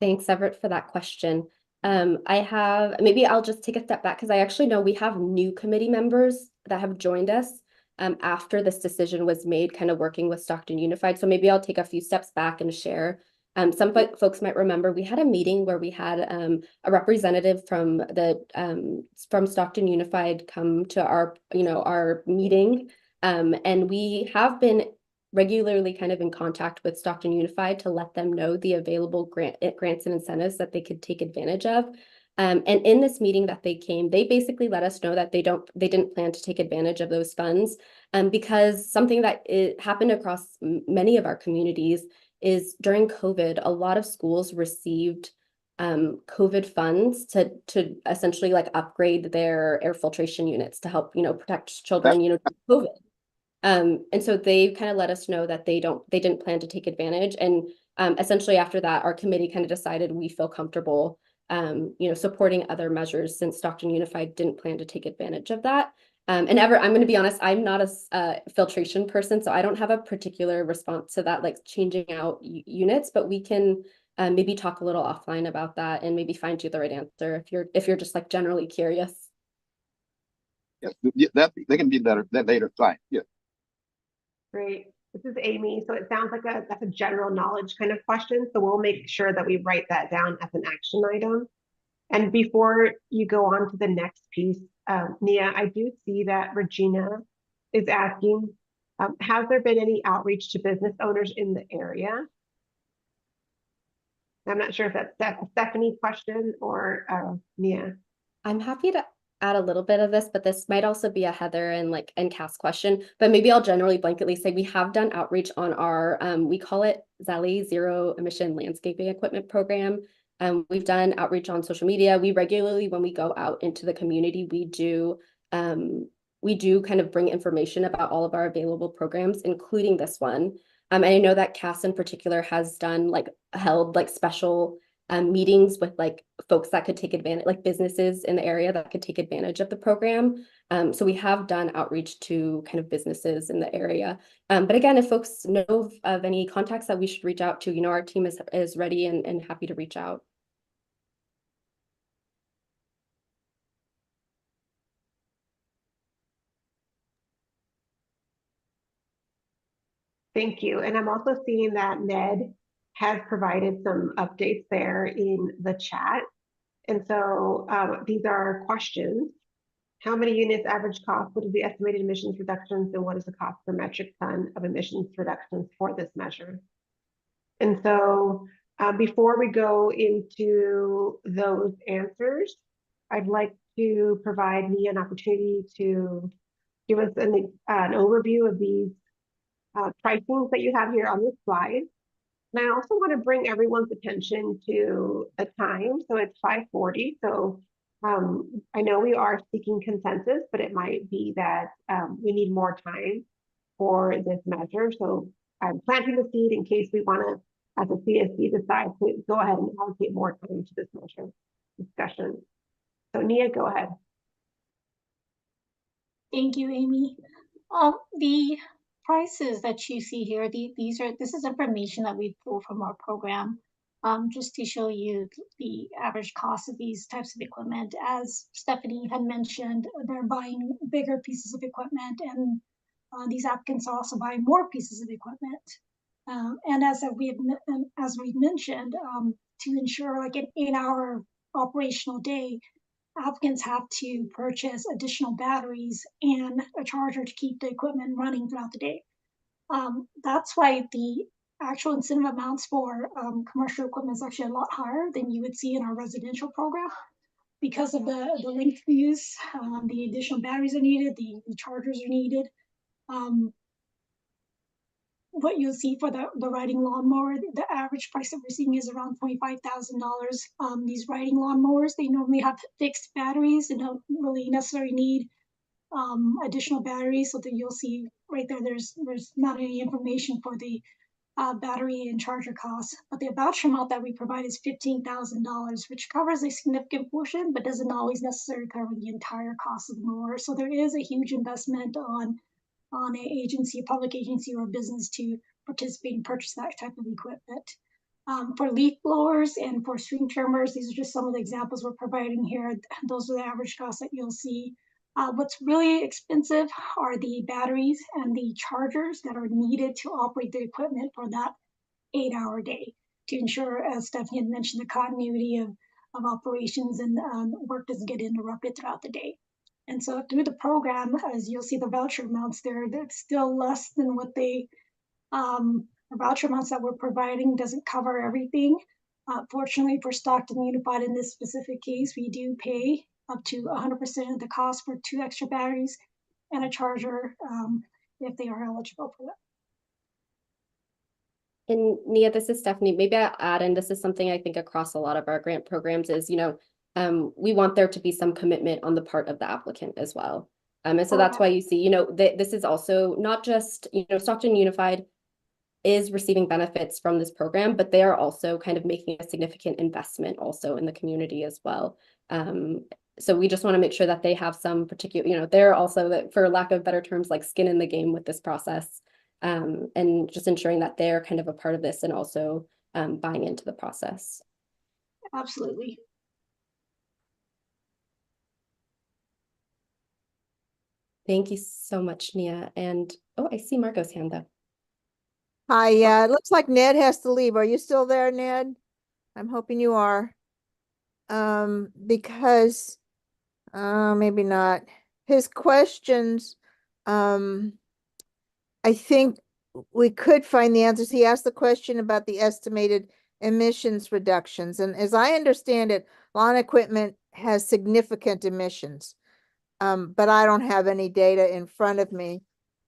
Thanks, Everett, for that question. Maybe I'll just take a step back because I actually know we have new committee members that have joined us after this decision was made, kind of working with Stockton Unified. So maybe I'll take a few steps back and share. Some folks might remember we had a meeting where we had a representative from Stockton Unified come to our meeting, and we have been regularly kind of in contact with Stockton Unified to let them know the available grants and incentives that they could take advantage of. And in this meeting that they came, they basically let us know that they didn't plan to take advantage of those funds, because something that happened across many of our communities is during COVID, a lot of schools received COVID funds to essentially like upgrade their air filtration units to help, protect children, during COVID. And so they kind of let us know that they didn't plan to take advantage. And essentially after that, our committee kind of decided we feel comfortable, supporting other measures since Stockton Unified didn't plan to take advantage of that. And I'm going to be honest, I'm not a filtration person, so I don't have a particular response to that, like changing out units, but we can maybe talk a little offline about that and maybe find you the right answer if you're just like generally curious.
Yeah, that they can be better that later. Fine. Yeah.
Great. This is Amy. So it sounds like that's a general knowledge kind of question. So we'll make sure that we write that down as an action item. And before you go on to the next piece, Nia, I do see that Regina is asking, has there been any outreach to business owners in the area? I'm not sure if that's a Stephanie question or Nia.
I'm happy to add a little bit of this, but this might also be a Heather and Cass question, but maybe I'll generally blanketly say we have done outreach on our, we call it ZELI, Zero Emission Landscaping Equipment Program. We've done outreach on social media. We regularly, when we go out into the community, we do kind of bring information about all of our available programs, including this one. And I know that Cass in particular has held special meetings with like folks that could take advantage, like businesses in the area that could take advantage of the program. So we have done outreach to kind of businesses in the area. But again, if folks know of any contacts that we should reach out to, our team is ready and happy to reach out.
Thank you. And I'm also seeing that Ned has provided some updates there in the chat. And so these are questions. How many units average cost? What is the estimated emissions reductions? And what is the cost per metric ton of emissions reductions for this measure? And so before we go into those answers, I'd like to provide me an opportunity to give us an overview of these pricings that you have here on this slide. And I also want to bring everyone's attention to the time. So it's 5:40. So I know we are seeking consensus, but it might be that we need more time for this measure. So I'm planting the seed in case we want to, as a CSC, decide to go ahead and allocate more time to this measure discussion. So Nia, go ahead.
Thank you, Amy. The prices that you see here, this is information that we pulled from our program, just to show you the average cost of these types of equipment. As Stephanie had mentioned, they're buying bigger pieces of equipment, and these applicants are also buying more pieces of equipment. And as we've mentioned, to ensure like an 8-hour operational day, applicants have to purchase additional batteries and a charger to keep the equipment running throughout the day. That's why the actual incentive amounts for commercial equipment is actually a lot higher than you would see in our residential program, because of the length of use, the additional batteries are needed, the chargers are needed. What you'll see for the riding lawnmower, the average price that we're seeing is around $25,000. These riding lawnmowers, they normally have fixed batteries and don't really necessarily need additional batteries. So that you'll see right there, there's not any information for the battery and charger costs. But the voucher amount that we provide is $15,000, which covers a significant portion, but doesn't always necessarily cover the entire cost of the mower. So there is a huge investment on an agency, a public agency or a business to participate and purchase that type of equipment. For leaf blowers and for string trimmers, these are just some of the examples we're providing here. Those are the average costs that you'll see. What's really expensive are the batteries and the chargers that are needed to operate the equipment for that 8-hour day, to ensure, as Stephanie had mentioned, the continuity of operations and work doesn't get interrupted throughout the day. And so through the program, as you'll see the voucher amounts there, that's still less than what the voucher amounts that we're providing doesn't cover everything. Fortunately for Stockton Unified in this specific case, we do pay up to 100% of the cost for 2 extra batteries and a charger if they are eligible for that.
And Nia, this is Stephanie. Maybe I'll add, and this is something I think across a lot of our grant programs is, we want there to be some commitment on the part of the applicant as well. And so that's why you see, this is also not just, Stockton Unified is receiving benefits from this program, but they are also kind of making a significant investment also in the community as well. So we just want to make sure that they have some particular, they're also, for lack of better terms, like skin in the game with this process, and just ensuring that they're kind of a part of this and also buying into the process.
Absolutely.
Thank you so much, Nia. And I see Marco's hand up.
Hi, yeah, it looks like Ned has to leave. Are you still there, Ned? I'm hoping you are. Because maybe not. His questions, I think we could find the answers. He asked the question about the estimated emissions reductions. And as I understand it, lawn equipment has significant emissions. But I don't have any data in front of me.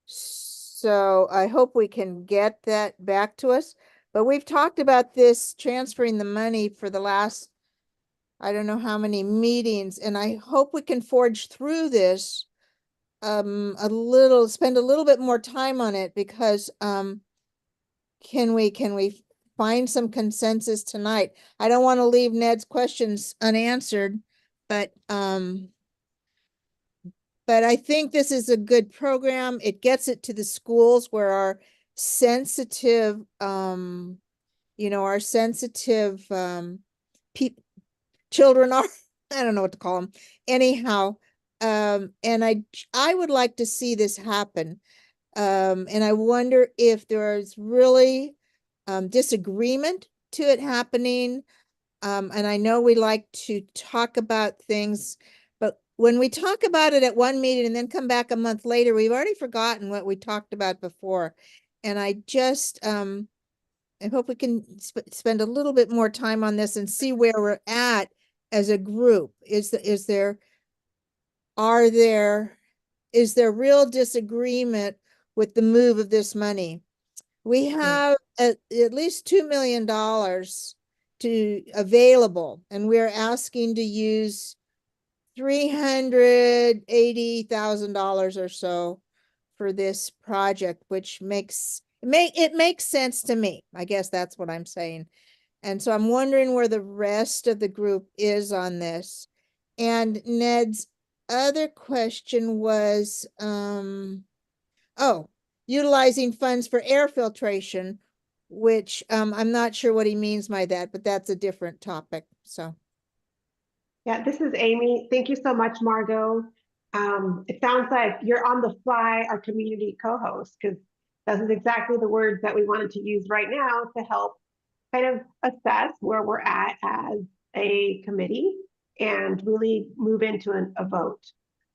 So I hope we can get that back to us. But we've talked about this transferring the money for the last, I don't know how many meetings, and I hope we can forge through this spend a little bit more time on it, because can we find some consensus tonight? I don't want to leave Ned's questions unanswered, but I think this is a good program. It gets it to the schools where our sensitive, children are, I don't know what to call them. Anyhow, and I would like to see this happen. And I wonder if there's really disagreement to it happening. And I know we like to talk about things, but when we talk about it at one meeting and then come back a month later, we've already forgotten what we talked about before. And I just, I hope we can spend a little bit more time on this and see where we're at as a group. Is there real disagreement with the move of this money? We have at least $2 million available, and we're asking to use $380,000 or so for this project, which makes sense to me. I guess that's what I'm saying. And so I'm wondering where the rest of the group is on this. And Ned's other question was, utilizing funds for air filtration, which I'm not sure what he means by that, but that's a different topic. So.
Yeah, this is Amy. Thank you so much, Margot. It sounds like you're on the fly, our community co-host, because those are exactly the words that we wanted to use right now to help kind of assess where we're at as a committee and really move into a vote.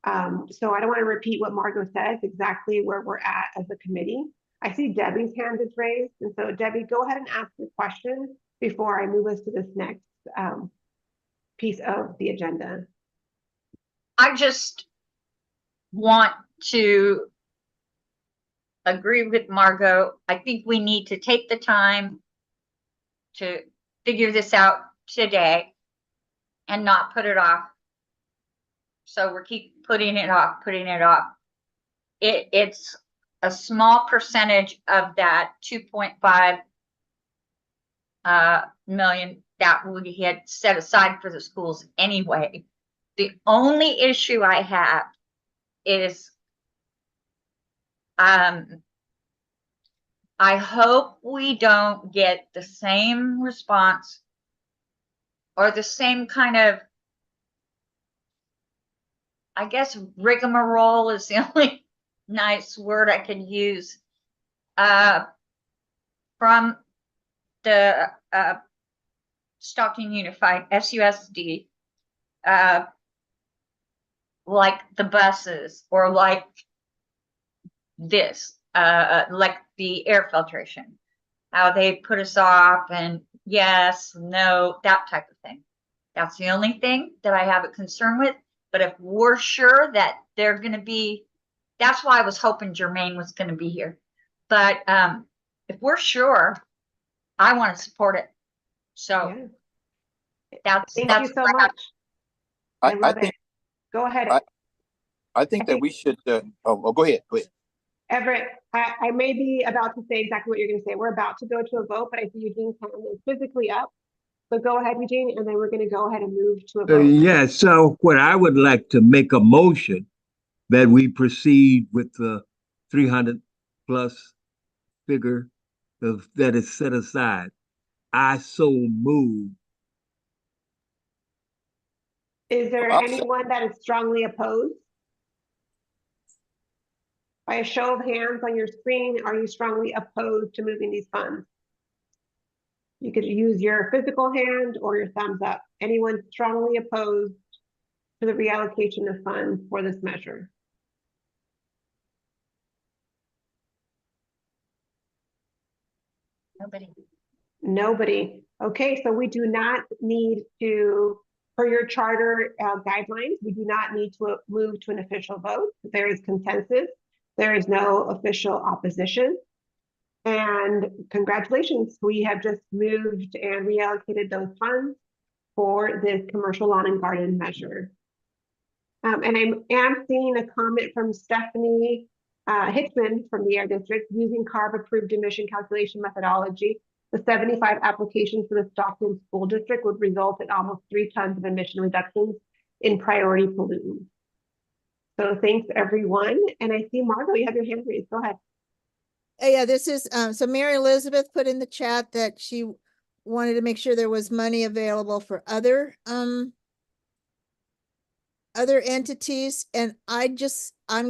So I don't want to repeat what Margot says, exactly where we're at as a committee. I see Debbie's hand is raised. And so Debbie, go ahead and ask your question before I move us to this next piece of the agenda.
I just want to agree with Margot. I think we need to take the time to figure this out today and not put it off. So we're keep putting it off. It's a small percentage of that 2.5 million that we had set aside for the schools anyway. The only issue I have is I hope we don't get the same response or the same kind of, I guess, rigmarole is the only nice word I can use, from the Stockton Unified SUSD, like the buses or like this, like the air filtration, how they put us off and yes, no, that type of thing. That's the only thing that I have a concern with. But if we're sure that they're going to be, that's why I was hoping Jermaine was going to be here. But if we're sure, I want to support it. So
yeah. Thank you so much. I love it. Go ahead.
I think that we should, go ahead.
Everett, I may be about to say exactly what you're going to say. We're about to go to a vote, but I see Eugene's hand is physically up. So go ahead, Eugene, and then we're going to go ahead and move to a vote.
Yeah, so what I would like to make a motion that we proceed with the 300 plus figure that is set aside. I so move.
Is there anyone that is strongly opposed? By a show of hands on your screen, are you strongly opposed to moving these funds? You could use your physical hand or your thumbs up. Anyone strongly opposed to the reallocation of funds for this measure? Nobody. Okay, so we do not need to, per your charter guidelines, we do not need to move to an official vote. There is consensus. There is no official opposition. And congratulations, we have just moved and reallocated those funds for this commercial lawn and garden measure. And I am seeing a comment from Stephanie Hickman from the Air District. Using CARB approved emission calculation methodology, the 75 applications for the Stockton School District would result in almost 3 tons of emission reductions in priority pollutants. So thanks everyone. And I see Margot, you have your hand raised. Go ahead.
Yeah, this is, so Mary Elizabeth put in the chat that she wanted to make sure there was money available for other entities. And I'm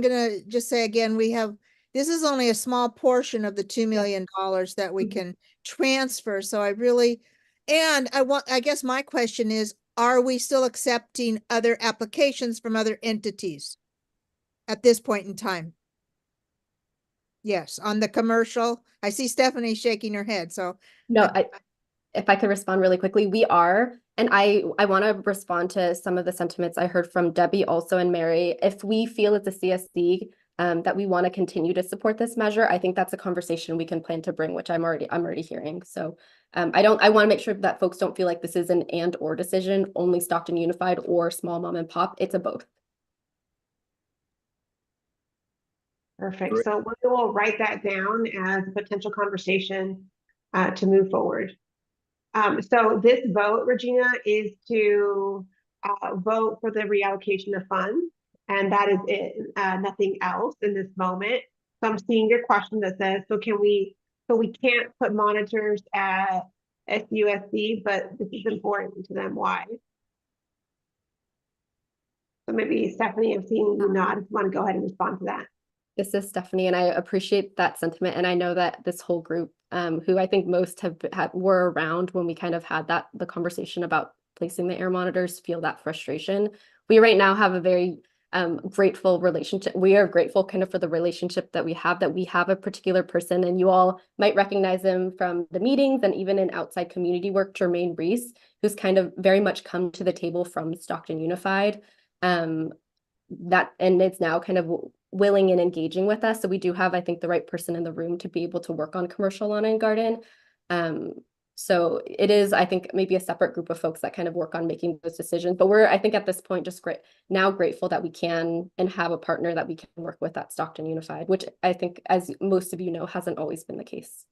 gonna just say again, we have this is only a small portion of the $2 million that we can transfer. So I guess my question is, are we still accepting other applications from other entities at this point in time? Yes, on the commercial. I see Stephanie shaking her head, so.
No, if I could respond really quickly, we are, and I want to respond to some of the sentiments I heard from Debbie also and Mary. If we feel as a CSC that we want to continue to support this measure, I think that's a conversation we can plan to bring, which I'm already hearing. So I want to make sure that folks don't feel like this is an and or decision, only Stockton Unified or small mom and pop. It's a both.
Perfect.
Great.
So we will write that down as a potential conversation to move forward. So this vote, Regina, is to vote for the reallocation of funds, and that is it, nothing else in this moment. So I'm seeing your question that says, so we can't put monitors at SUSC, but this is important to them. Why? So maybe Stephanie, I'm seeing you nod. If you want to go ahead and respond to that.
This is Stephanie, and I appreciate that sentiment. And I know that this whole group, who I think most were around when we kind of had the conversation about placing the air monitors, feel that frustration. We right now have a very grateful relationship. We are grateful kind of for the relationship that we have a particular person, and you all might recognize him from the meetings and even in outside community work, Jermaine Reese, who's kind of very much come to the table from Stockton Unified. And it's now kind of willing and engaging with us. So we do have, I think, the right person in the room to be able to work on commercial lawn and garden. So it is, I think, maybe a separate group of folks that kind of work on making those decisions. But we're, I think at this point, just grateful that we can and have a partner that we can work with at Stockton Unified, which I think, as most of you know, hasn't always been the case.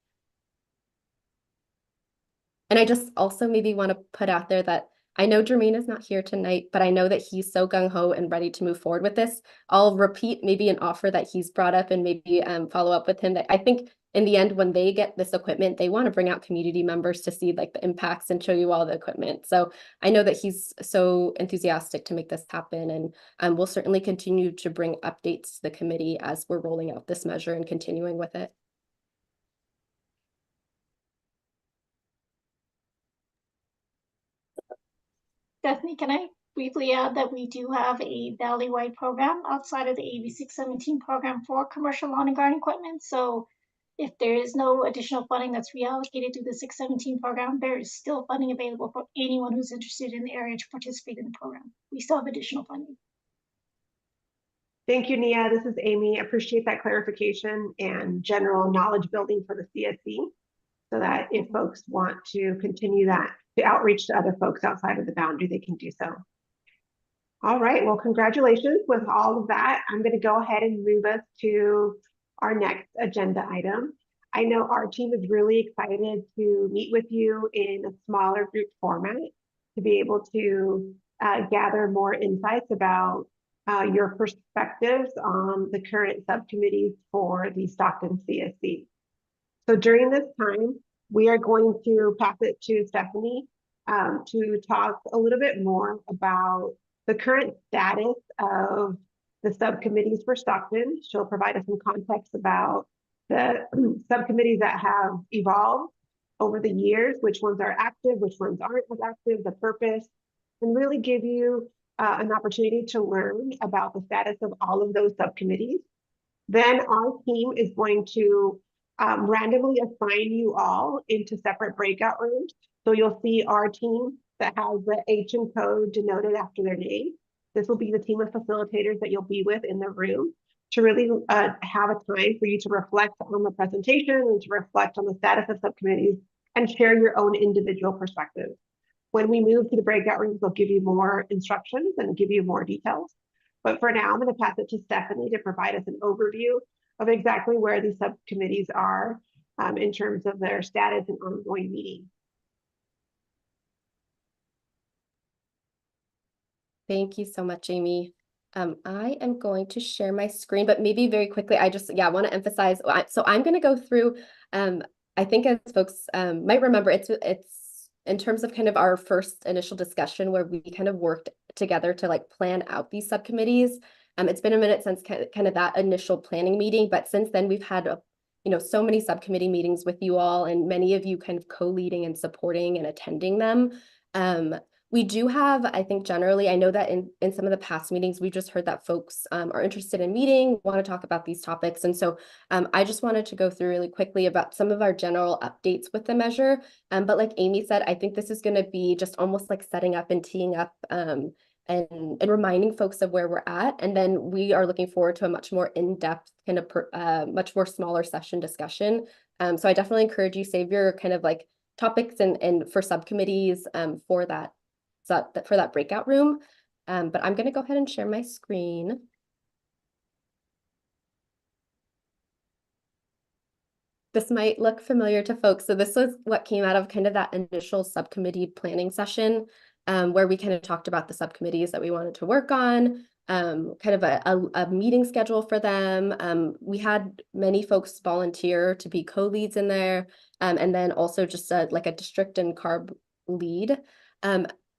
And I just also maybe want to put out there that I know Jermaine is not here tonight, but I know that he's so gung-ho and ready to move forward with this. I'll repeat maybe an offer that he's brought up and maybe follow up with him, that I think in the end, when they get this equipment, they want to bring out community members to see like the impacts and show you all the equipment. So I know that he's so enthusiastic to make this happen, and we'll certainly continue to bring updates to the committee as we're rolling out this measure and continuing with it.
Stephanie, can I briefly add that we do have a valley-wide program outside of the AB617 program for commercial lawn and garden equipment. So if there is no additional funding that's reallocated through the 617 program, there is still funding available for anyone who's interested in the area to participate in the program. We still have additional funding.
Thank you, Nia. This is Amy. Appreciate that clarification and general knowledge building for the CSC, so that if folks want to continue that to outreach to other folks outside of the boundary, they can do so. All right, well, congratulations with all of that. I'm going to go ahead and move us to our next agenda item. I know our team is really excited to meet with you in a smaller group format to be able to gather more insights about your perspectives on the current subcommittees for the Stockton CSC. So during this time, we are going to pass it to Stephanie to talk a little bit more about the current status of the subcommittees for Stockton. She'll provide us some context about the subcommittees that have evolved over the years, which ones are active, which ones aren't as active, the purpose, and really give you an opportunity to learn about the status of all of those subcommittees. Then our team is going to randomly assign you all into separate breakout rooms. So you'll see our team that has the HM code denoted after their name. This will be the team of facilitators that you'll be with in the room to really have a time for you to reflect on the presentation and to reflect on the status of subcommittees and share your own individual perspectives. When we move to the breakout rooms, they'll give you more instructions and give you more details. But for now, I'm going to pass it to Stephanie to provide us an overview of exactly where these subcommittees are in terms of their status and ongoing meetings.
Thank you so much, Amy. I am going to share my screen, but maybe very quickly, I just want to emphasize. So I'm going to go through. I think as folks might remember, it's in terms of kind of our first initial discussion where we kind of worked together to like plan out these subcommittees. It's been a minute since kind of that initial planning meeting, but since then we've had so many subcommittee meetings with you all, and many of you kind of co-leading and supporting and attending them. We do have, I think generally, I know that in some of the past meetings, we've just heard that folks are interested in meeting, want to talk about these topics. And so I just wanted to go through really quickly about some of our general updates with the measure. But like Amy said, I think this is going to be just almost like setting up and teeing up and reminding folks of where we're at. And then we are looking forward to a much more in-depth kind of much more smaller session discussion. So I definitely encourage you save your kind of like topics and for subcommittees for that breakout room. But I'm going to go ahead and share my screen. This might look familiar to folks. So this was what came out of kind of that initial subcommittee planning session, where we kind of talked about the subcommittees that we wanted to work on, kind of a meeting schedule for them. We had many folks volunteer to be co-leads in there, and then also just like a district and CARB lead.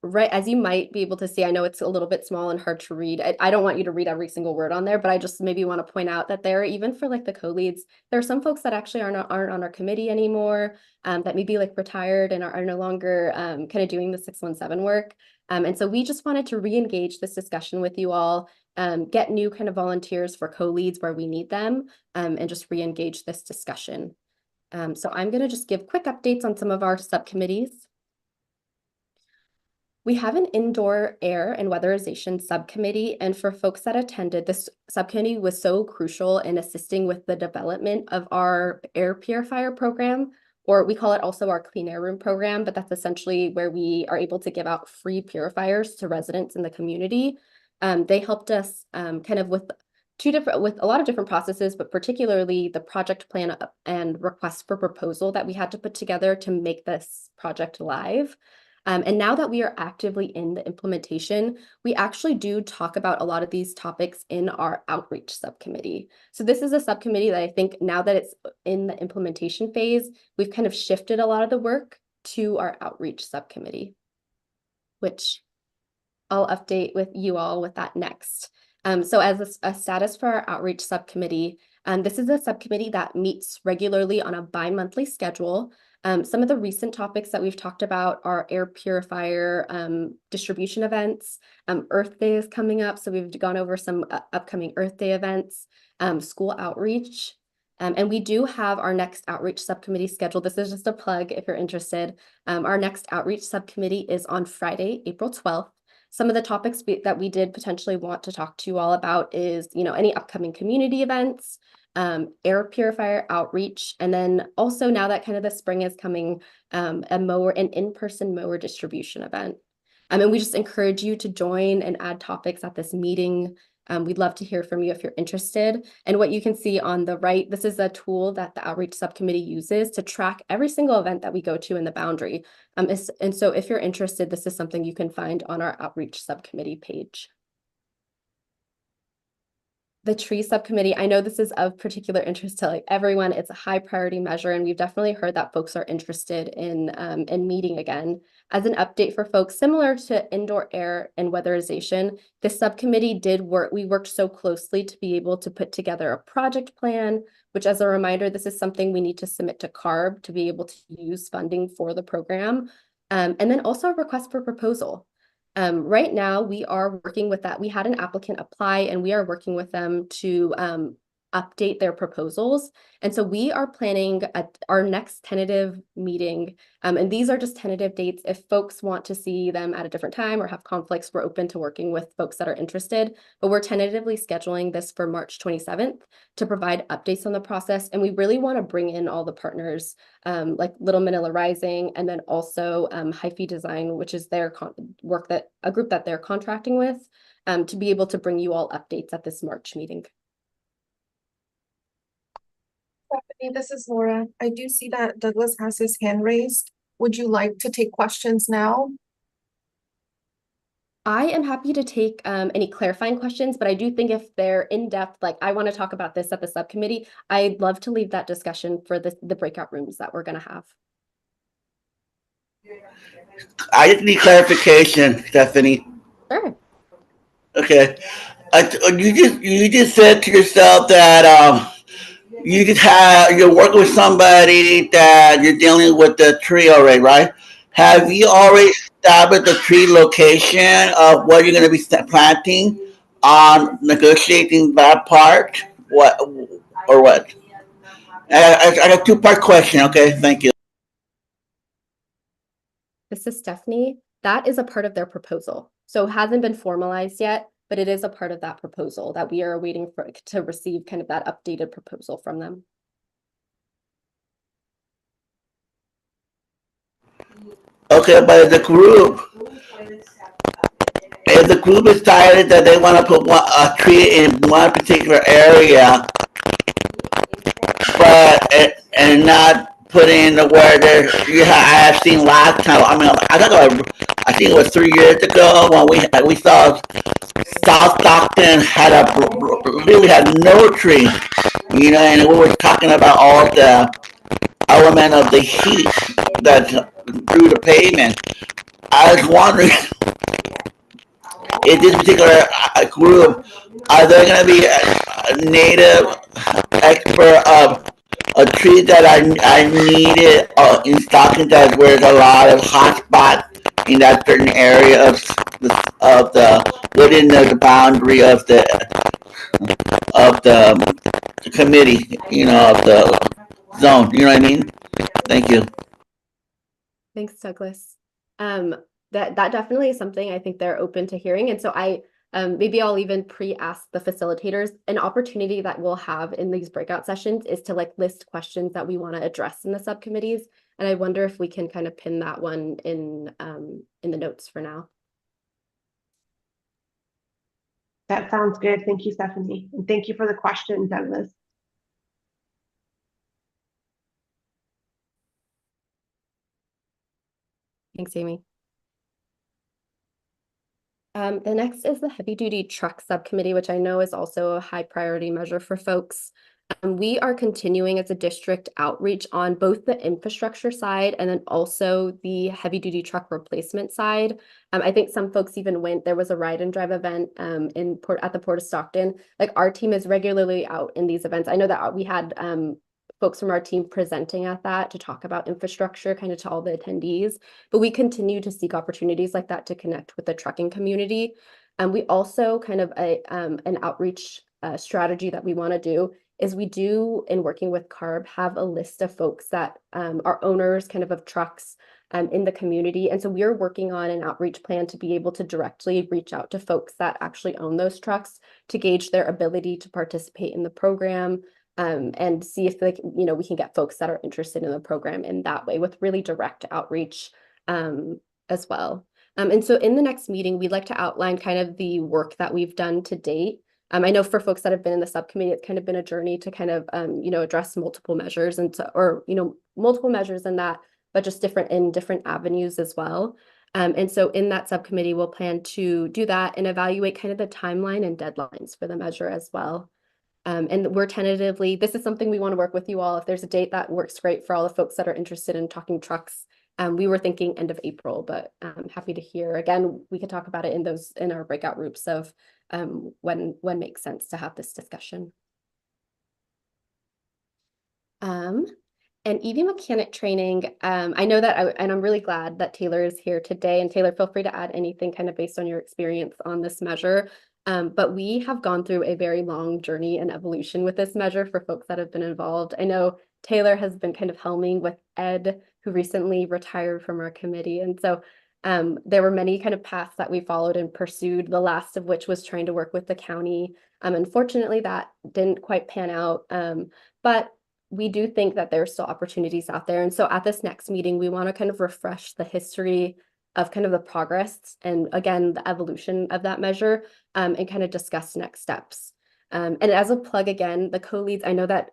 Right, as you might be able to see, I know it's a little bit small and hard to read. I don't want you to read every single word on there, but I just maybe want to point out that there, even for like the co-leads, there are some folks that actually aren't on our committee anymore, that maybe like retired and are no longer kind of doing the 617 work. And so we just wanted to re-engage this discussion with you all, get new kind of volunteers for co-leads where we need them, and just re-engage this discussion. So I'm going to just give quick updates on some of our subcommittees. We have an indoor air and weatherization subcommittee, and for folks that attended, this subcommittee was so crucial in assisting with the development of our air purifier program, or we call it also our clean air room program, but that's essentially where we are able to give out free purifiers to residents in the community. They helped us kind of with a lot of different processes, but particularly the project plan and request for proposal that we had to put together to make this project live. And now that we are actively in the implementation, we actually do talk about a lot of these topics in our outreach subcommittee. So this is a subcommittee that I think now that it's in the implementation phase, we've kind of shifted a lot of the work to our outreach subcommittee, which I'll update with you all with that next. So as a status for our outreach subcommittee, this is a subcommittee that meets regularly on a bi-monthly schedule. Some of the recent topics that we've talked about are air purifier distribution events. Earth Day is coming up, so we've gone over some upcoming Earth Day events, school outreach. And we do have our next outreach subcommittee scheduled. This is just a plug if you're interested. Our next outreach subcommittee is on Friday, April 12th. Some of the topics that we did potentially want to talk to you all about is, any upcoming community events, air purifier outreach, and then also now that kind of the spring is coming, an in-person mower distribution event. And we just encourage you to join and add topics at this meeting. We'd love to hear from you if you're interested. And what you can see on the right, this is a tool that the outreach subcommittee uses to track every single event that we go to in the boundary. And so if you're interested, this is something you can find on our outreach subcommittee page. The tree subcommittee, I know this is of particular interest to everyone. It's a high priority measure, and we've definitely heard that folks are interested in meeting again. As an update for folks, similar to indoor air and weatherization, this subcommittee we worked so closely to be able to put together a project plan, which, as a reminder, this is something we need to submit to CARB to be able to use funding for the program. And then also a request for proposal. Right now, we are working with that. We had an applicant apply, and we are working with them to update their proposals. And so we are planning our next tentative meeting. And these are just tentative dates. If folks want to see them at a different time or have conflicts, we're open to working with folks that are interested. But we're tentatively scheduling this for March 27th to provide updates on the process. And we really want to bring in all the partners, like Little Manila Rising, and then also Hyphy Design, which is their a group that they're contracting with, to be able to bring you all updates at this March meeting.
Stephanie, this is Laura. I do see that Douglas has his hand raised. Would you like to take questions now?
I am happy to take any clarifying questions, but I do think if they're in depth, like I want to talk about this at the subcommittee, I'd love to leave that discussion for the breakout rooms that we're going to have.
I just need clarification, Stephanie.
Sure.
Okay. You just said to yourself that you're working with somebody that you're dealing with the tree already, right? Have you already established the tree location of what you're going to be planting on negotiating that part? What or what? I got a two-part question. Okay, thank you.
This is Stephanie. That is a part of their proposal. So it hasn't been formalized yet, but it is a part of that proposal that we are waiting for to receive kind of that updated proposal from them.
Okay, but if the group decided that they want to put a tree in one particular area, but and not put in where there, I have seen last time. I mean, I think it was 3 years ago when we saw South Stockton really had no tree, and we were talking about all the element of the heat that through the pavement. I was wondering, in this particular group, are there going to be a native expert of a tree that I needed in Stockton, that where there's a lot of hot spots in that certain area of the within the boundary of the committee, of the zone. You know what I mean? Thank you.
Thanks, Douglas. That definitely is something I think they're open to hearing. And so maybe I'll even pre-ask the facilitators. An opportunity that we'll have in these breakout sessions is to list questions that we want to address in the subcommittees. And I wonder if we can kind of pin that one in the notes for now.
That sounds good. Thank you, Stephanie. And thank you for the question, Douglas.
Thanks, Amy. The next is the heavy duty truck subcommittee, which I know is also a high priority measure for folks. We are continuing as a district outreach on both the infrastructure side and then also the heavy duty truck replacement side. I think some folks even there was a ride and drive event at the Port of Stockton. Our team is regularly out in these events. I know that we had folks from our team presenting at that to talk about infrastructure kind of to all the attendees, but we continue to seek opportunities like that to connect with the trucking community. And we also kind of an outreach strategy that we want to do is we do, in working with CARB, have a list of folks that are owners kind of trucks in the community. And so we're working on an outreach plan to be able to directly reach out to folks that actually own those trucks to gauge their ability to participate in the program. And see if we can get folks that are interested in the program in that way with really direct outreach as well. And so in the next meeting, we'd like to outline kind of the work that we've done to date. I know for folks that have been in the subcommittee, it's kind of been a journey to kind of address multiple measures multiple measures in that, but just different avenues as well. And so in that subcommittee, we'll plan to do that and evaluate kind of the timeline and deadlines for the measure as well. And we're tentatively, this is something we want to work with you all. If there's a date that works great for all the folks that are interested in talking trucks, we were thinking end of April, but I'm happy to hear. Again, we could talk about it in our breakout groups of when makes sense to have this discussion. And EV mechanic training, I know that, and I'm really glad that Taylor is here today. And Taylor, feel free to add anything kind of based on your experience on this measure. But we have gone through a very long journey and evolution with this measure for folks that have been involved. I know Taylor has been kind of helming with Ed, who recently retired from our committee. And so there were many kind of paths that we followed and pursued, the last of which was trying to work with the county. Unfortunately, that didn't quite pan out. But we do think that there are still opportunities out there. And so at this next meeting, we want to kind of refresh the history of kind of the progress and again, the evolution of that measure and kind of discuss next steps. And as a plug again, the co-leads, I know that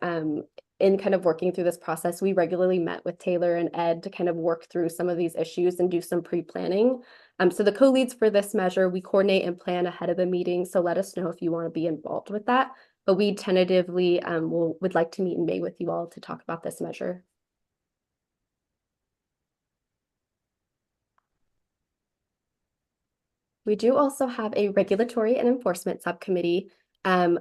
in kind of working through this process, we regularly met with Taylor and Ed to kind of work through some of these issues and do some pre-planning. So the co-leads for this measure, we coordinate and plan ahead of the meeting. So let us know if you want to be involved with that. But we tentatively would like to meet in May with you all to talk about this measure. We do also have a regulatory and enforcement subcommittee.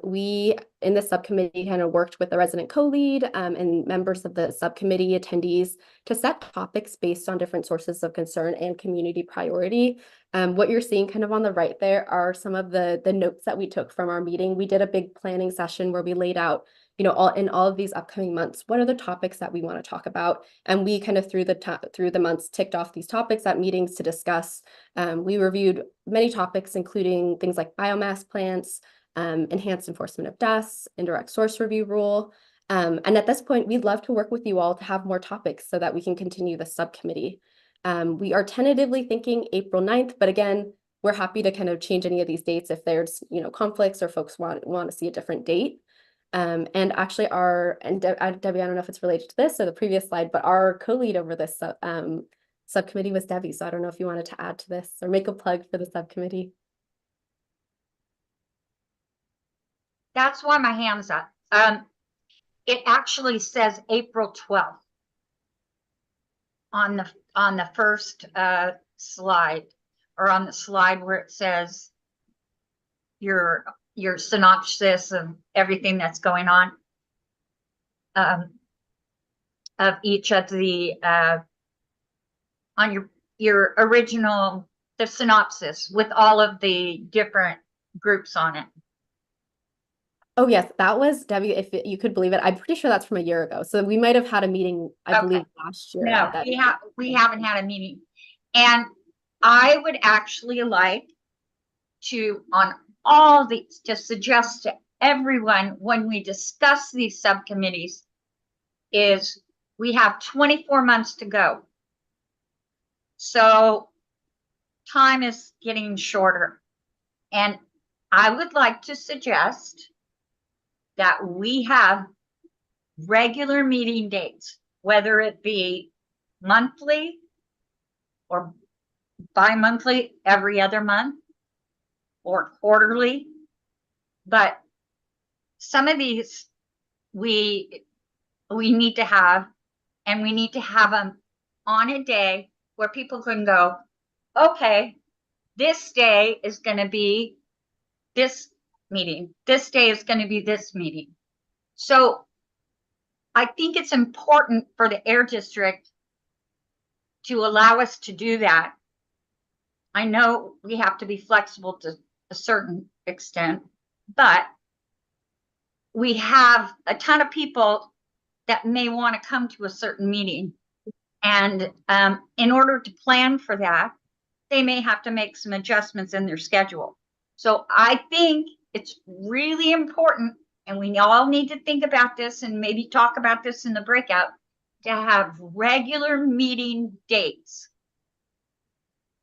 We, in the subcommittee, kind of worked with the resident co-lead and members of the subcommittee attendees to set topics based on different sources of concern and community priority. What you're seeing kind of on the right there are some of the notes that we took from our meeting. We did a big planning session where we laid out, you know, all of these upcoming months, what are the topics that we want to talk about? And we kind of through the months ticked off these topics at meetings to discuss. We reviewed many topics, including things like biomass plants, enhanced enforcement of DUS, indirect source review rule. And at this point, we'd love to work with you all to have more topics so that we can continue the subcommittee. We are tentatively thinking April 9th, but again, we're happy to kind of change any of these dates if there's, you know, conflicts or folks want to see a different date. And actually Debbie, I don't know if it's related to this or the previous slide, but our co-lead over this subcommittee was Debbie. So I don't know if you wanted to add to this or make a plug for the subcommittee.
That's why my hand's up. It actually says April 12th on the first slide, or on the slide where it says your synopsis of everything that's going on, of each of the on your original, the synopsis with all of the different groups on it.
Oh yes, that was Debbie. If you could believe it, I'm pretty sure that's from a year ago. So we might have had a meeting, I believe, last year.
No, we haven't had a meeting, and I would actually like to, on all these, to suggest to everyone when we discuss these subcommittees is we have 24 months to go. So time is getting shorter, and I would like to suggest that we have regular meeting dates, whether it be monthly or bi-monthly, every other month, or quarterly. But some of these we need to have, and we need to have them on a day where people can go, okay, this day is going to be this meeting. This day is going to be this meeting. So I think it's important for the Air District to allow us to do that. I know we have to be flexible to a certain extent, but we have a ton of people that may want to come to a certain meeting. And in order to plan for that, they may have to make some adjustments in their schedule. So I think it's really important, and we all need to think about this and maybe talk about this in the breakout, to have regular meeting dates.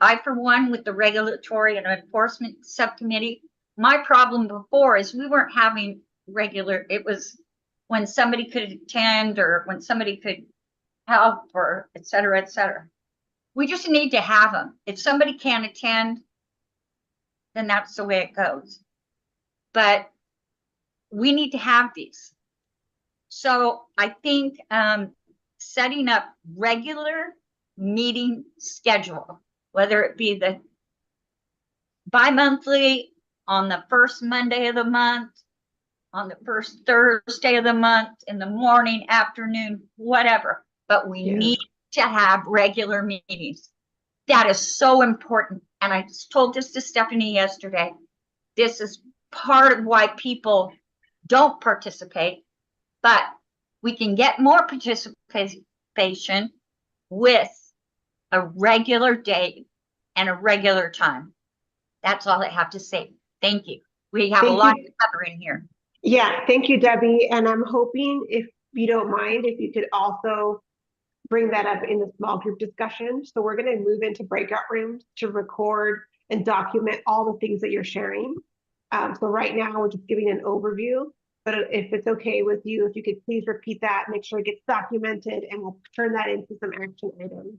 I, for one, with the regulatory and enforcement subcommittee, my problem before is we weren't having regular, it was when somebody could attend or when somebody could help or et cetera, et cetera. We just need to have them. If somebody can't attend, then that's the way it goes. But we need to have these. So I think setting up regular meeting schedule, whether it be the bi-monthly, on the first Monday of the month, on the first Thursday of the month, in the morning, afternoon, whatever. But we need to have regular meetings. That is so important. And I just told this to Stephanie yesterday. This is part of why people don't participate, but we can get more participation with a regular date and a regular time. That's all I have to say. Thank you. We have a lot to cover in here.
Yeah, thank you, Debbie. And I'm hoping, if you don't mind, if you could also bring that up in the small group discussion. So we're going to move into breakout rooms to record and document all the things that you're sharing. So right now we're just giving an overview, but if it's okay with you, if you could please repeat that, make sure it gets documented, and we'll turn that into some action items.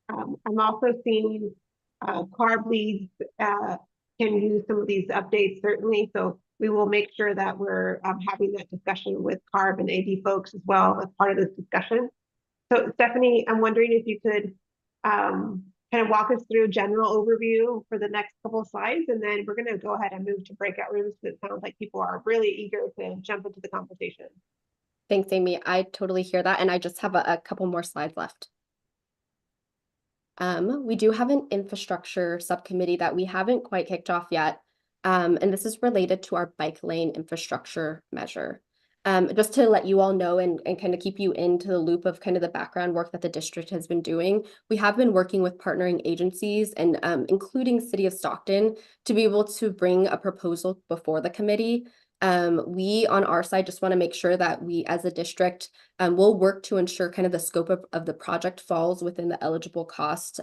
I'm also seeing CARB leads can use some of these updates, certainly. So we will make sure that we're having that discussion with CARB and AD folks as well as part of this discussion. So Stephanie, I'm wondering if you could kind kind of walk us through a general overview for the next couple of slides, and then we're going to go ahead and move to breakout rooms because it sounds like people are really eager to jump into the conversation.
Thanks, Amy. I totally hear that. And I just have a couple more slides left. We do have an infrastructure subcommittee that we haven't quite kicked off yet. And this is related to our bike lane infrastructure measure. Just to let you all know and kind of keep you into the loop of kind of the background work that the district has been doing, we have been working with partnering agencies and including City of Stockton to be able to bring a proposal before the committee. We on our side just want to make sure that we as a district will work to ensure kind of the scope of the project falls within the eligible cost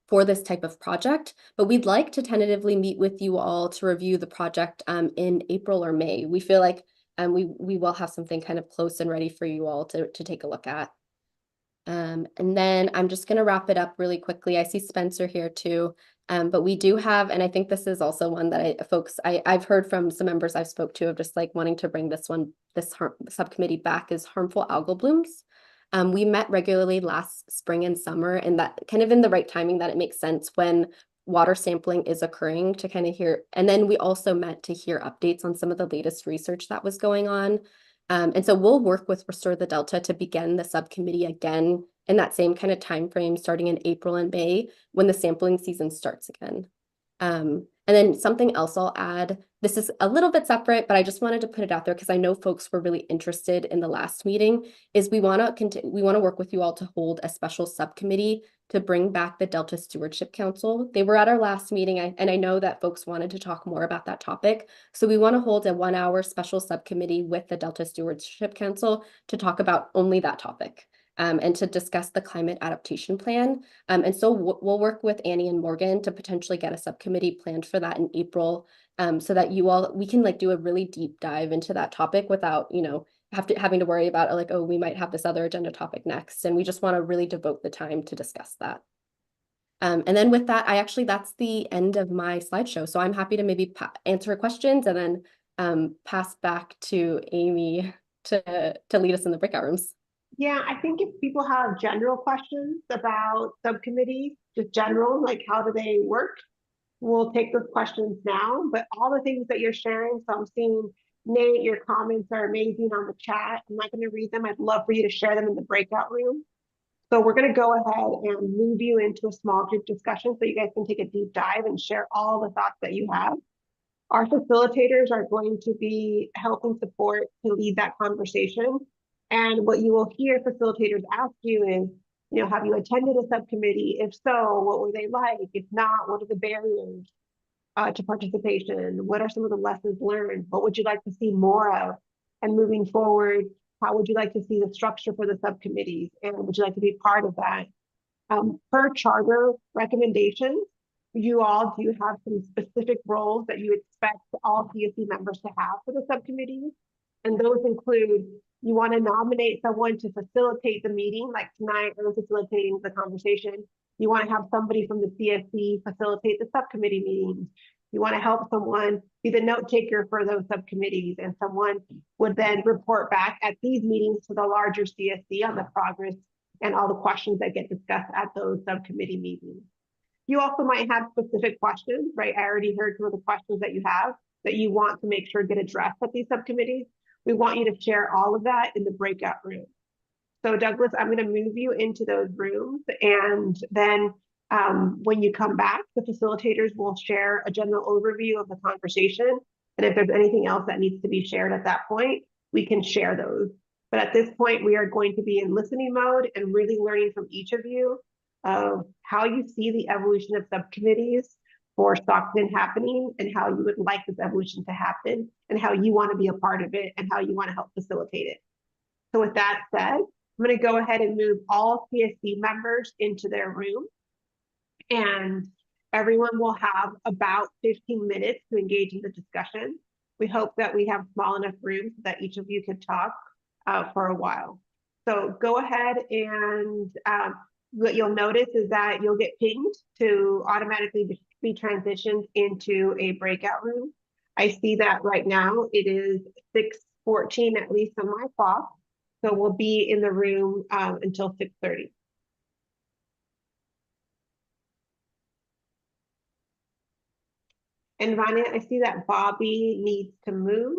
for this type of project. But we'd like to tentatively meet with you all to review the project in April or May. We feel like we will have something kind of close and ready for you all to take a look at. And then I'm just going to wrap it up really quickly. I see Spencer here too. But we do have, and I think this is also one that I've heard from some members I've spoke to of just like wanting to bring this subcommittee back, is harmful algal blooms. We met regularly last spring and summer, and that kind of in the right timing that it makes sense when water sampling is occurring to kind of hear. And then we also met to hear updates on some of the latest research that was going on. And so we'll work with Restore the Delta to begin the subcommittee again in that same kind of time frame, starting in April and May when the sampling season starts again. And then something else I'll add, this is a little bit separate, but I just wanted to put it out there because I know folks were really interested in the last meeting, is we want to work with you all to hold a special subcommittee to bring back the Delta Stewardship Council. They were at our last meeting, and I know that folks wanted to talk more about that topic. So we want to hold a 1-hour special subcommittee with the Delta Stewardship Council to talk about only that topic. And to discuss the climate adaptation plan. And so we'll work with Annie and Morgan to potentially get a subcommittee planned for that in April, so that we can like do a really deep dive into that topic without, having to worry about like, oh, we might have this other agenda topic next. And we just want to really devote the time to discuss that. And then with that, that's the end of my slideshow. So I'm happy to maybe answer questions and then pass back to Amy to lead us in the breakout rooms.
Yeah, I think if people have general questions about subcommittees, just general, like how do they work, we'll take those questions now. But all the things that you're sharing, so I'm seeing, Nate, your comments are amazing on the chat. I'm not going to read them. I'd love for you to share them in the breakout room. So we're going to go ahead and move you into a small group discussion so you guys can take a deep dive and share all the thoughts that you have. Our facilitators are going to be helping support to lead that conversation. And what you will hear facilitators ask you is, have you attended a subcommittee? If so, what were they like? If not, what are the barriers to participation? What are some of the lessons learned? What would you like to see more of? And moving forward, how would you like to see the structure for the subcommittees? And would you like to be part of that? Per charter recommendations, you all do have some specific roles that you expect all CSC members to have for the subcommittees. And those include, you want to nominate someone to facilitate the meeting, like tonight we're facilitating the conversation. You want to have somebody from the CSC facilitate the subcommittee meetings. You want to help someone be the note taker for those subcommittees, and someone would then report back at these meetings to the larger CSC on the progress and all the questions that get discussed at those subcommittee meetings. You also might have specific questions, right? I already heard some of the questions that you have that you want to make sure get addressed at these subcommittees. We want you to share all of that in the breakout room. So Douglas, I'm going to move you into those rooms, and then when you come back, the facilitators will share a general overview of the conversation. And if there's anything else that needs to be shared at that point, we can share those. But at this point, we are going to be in listening mode and really learning from each of you of how you see the evolution of subcommittees for Stockton happening, and how you would like this evolution to happen, and how you want to be a part of it, and how you want to help facilitate it. So with that said, I'm going to go ahead and move all CSC members into their room, and everyone will have about 15 minutes to engage in the discussion. We hope that we have small enough rooms so that each of you could talk for a while. So go ahead, and what you'll notice is that you'll get pinged to automatically be transitioned into a breakout room. I see that right now it is 6:14 at least on my clock. So we'll be in the room until 6:30. And Vanya, I see that Bobby needs to move.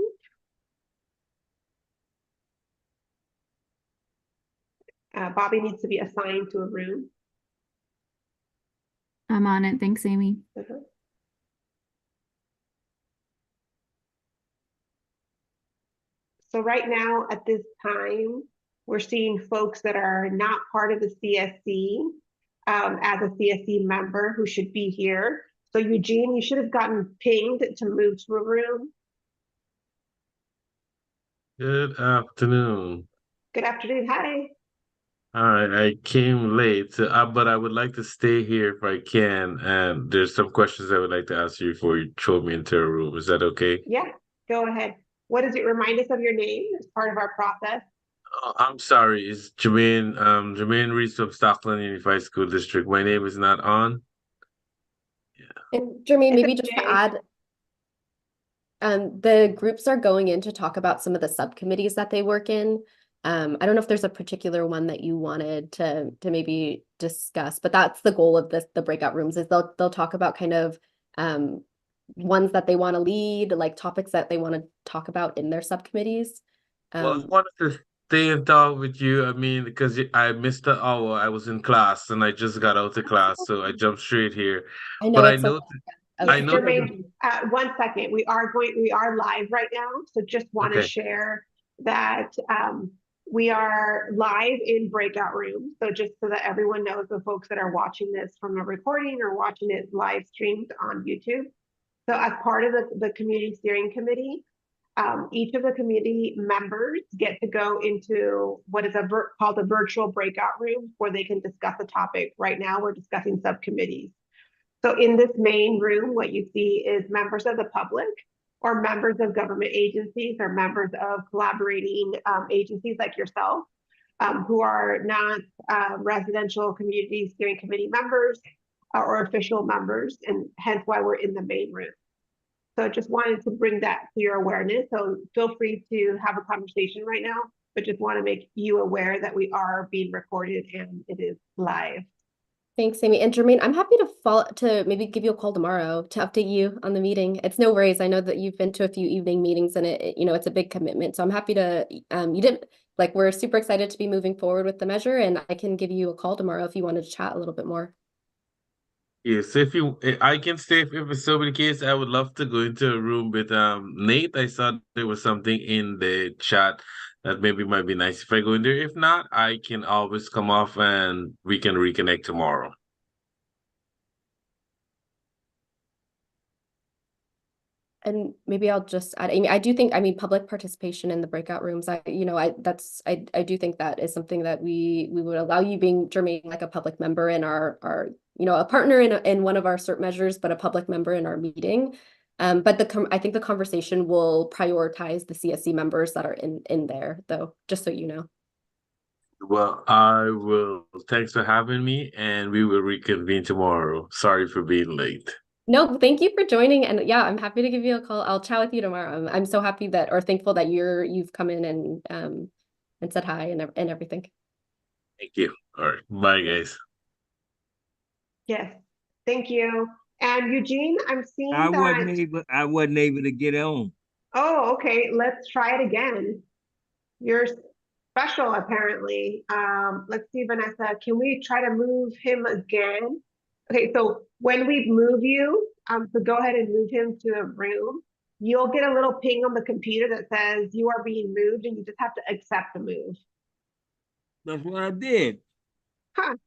Bobby needs to be assigned to a room.
I'm on it. Thanks, Amy.
Mhm. So right now, at this time, we're seeing folks that are not part of the CSC as a CSC member who should be here. So Eugene, you should have gotten pinged to move to a room.
Good afternoon.
Good afternoon. Hi.
All right, I came late, but I would like to stay here if I can. And there's some questions I would like to ask you before you throw me into a room. Is that okay?
Yeah, go ahead. What is it? Remind us of your name as part of our process.
I'm sorry, it's Jermaine Reese from Stockton Unified School District. My name is not on.
And Jermaine,
It's
maybe just to
okay.
add, the groups are going in to talk about some of the subcommittees that they work in. I don't know if there's a particular one that you wanted to maybe discuss, but that's the goal of the breakout rooms is they'll talk about kind of ones that they want to lead, like topics that they want to talk about in their subcommittees.
Well, I wanted to stay and talk with you. I mean, because I missed the hour. I was in class and I just got out of class, so I jumped straight here.
I know
But
it's
I know.
Jermaine, 1 second. We are live right now. So just want to
Okay.
share that we are live in breakout rooms. So just so that everyone knows, the folks that are watching this from a recording or watching it live streamed on YouTube. So as part of the community steering committee, each of the committee members get to go into what is called a virtual breakout room where they can discuss a topic. Right now, we're discussing subcommittees. So in this main room, what you see is members of the public or members of government agencies or members of collaborating agencies like yourself who are not residential community steering committee members or official members, and hence why we're in the main room. So just wanted to bring that to your awareness. So feel free to have a conversation right now, but just want to make you aware that we are being recorded and it is live.
Thanks, Amy. And Jermaine, I'm happy to maybe give you a call tomorrow to update you on the meeting. It's no worries. I know that you've been to a few evening meetings and it's a big commitment. So I'm happy to, we're super excited to be moving forward with the measure, and I can give you a call tomorrow if you wanted to chat a little bit more.
Yes, I can stay if it's so the case. I would love to go into a room with Nate. I saw there was something in the chat that maybe might be nice if I go in there. If not, I can always come off and we can reconnect tomorrow.
And maybe I'll just add, Amy, I do think, public participation in the breakout rooms, I do think that is something that we would allow you, being Jermaine, like a public member in our a partner in one of our CERT measures, but a public member in our meeting. But I think the conversation will prioritize the CSC members that are in there, though, just so you know.
Well, I will. Thanks for having me, and we will reconvene tomorrow. Sorry for being late.
No, thank you for joining. And yeah, I'm happy to give you a call. I'll chat with you tomorrow. I'm so happy thankful that you've come in and said hi and everything.
Thank you. All right. Bye, guys.
Yes, thank you. And Eugene, I'm seeing
I
that.
I wasn't able to get on.
Oh, okay. Let's try it again. You're special, apparently. Let's see, Vanessa. Can we try to move him again? Okay, so when we move you, so go ahead and move him to a room. You'll get a little ping on the computer that says you are being moved, and you just have to accept the move.
That's what I did.
Huh.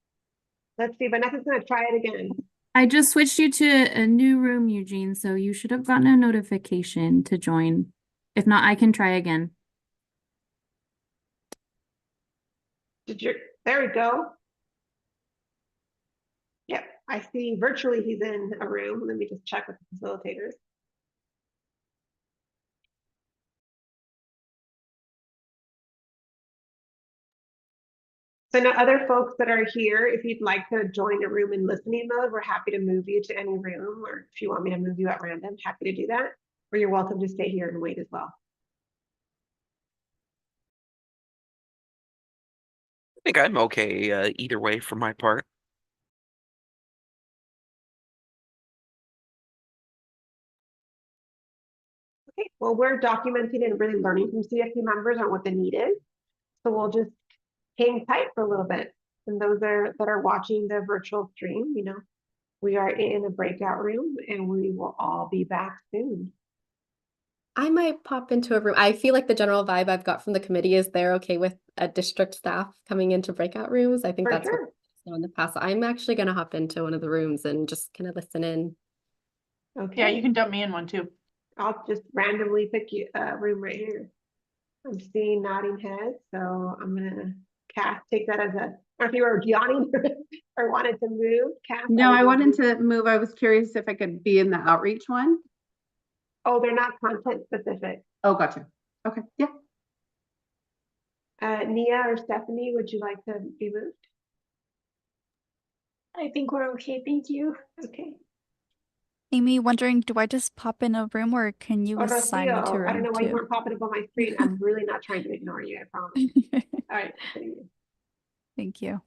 Let's see. Vanessa's gonna try it again.
I just switched you to a new room, Eugene, so you should have gotten a notification to join. If not, I can try again.
There we go. Yep, I see virtually he's in a room. Let me just check with the facilitators. So now other folks that are here, if you'd like to join a room in listening mode, we're happy to move you to any room, or if you want me to move you at random, happy to do that. Or you're welcome to stay here and wait as well.
I think I'm okay either way for my part.
Okay, well, we're documenting and really learning from CSC members on what the need is. So we'll just hang tight for a little bit. And those that are watching the virtual stream, we are in a breakout room and we will all be back soon.
I might pop into a room. I feel like the general vibe I've got from the committee is they're okay with district staff coming into breakout rooms. I think
For
that's
sure.
what I've done in the past. I'm actually going to hop into one of the rooms and just kind of listen in.
Okay.
Yeah, you can dump me in one too.
I'll just randomly pick you a room right here. I'm seeing nodding heads, so I'm gonna take that as a, or if you were yawning or wanted to move,
No, I wanted
move.
to move. I was curious if I could be in the outreach one.
Oh, they're not content specific.
Oh, gotcha. Okay, yeah.
Nia or Stephanie, would you like to be moved?
I think we're okay, thank you.
Okay.
Amy, wondering, do I just pop in a room or can you
Oh,
assign me to a
Rocio, I don't
room
know why you
too?
weren't popping up on my screen. I'm really not trying to ignore you, I promise. All right.
Thank you.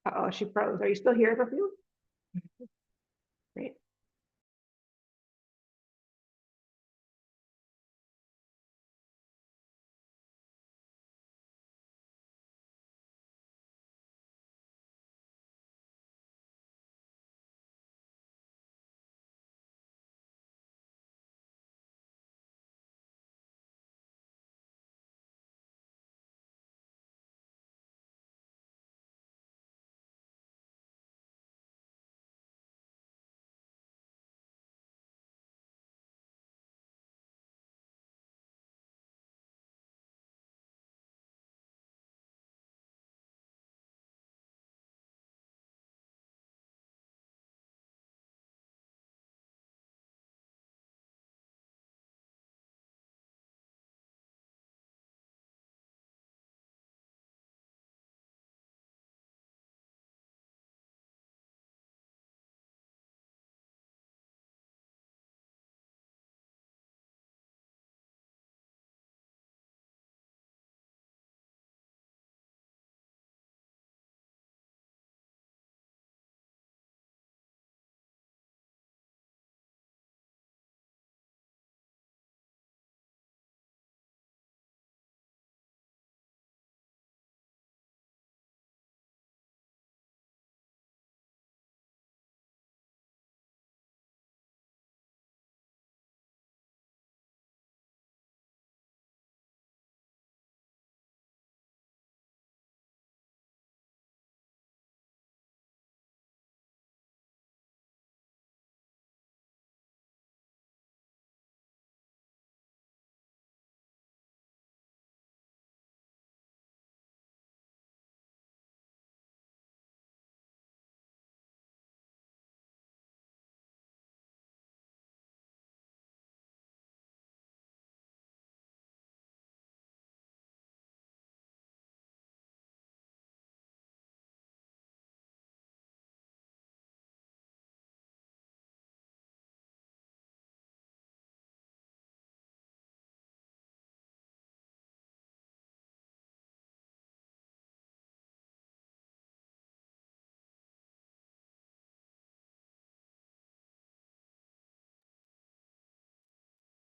Uh-oh, she froze. Are you still here, Rocio? Great.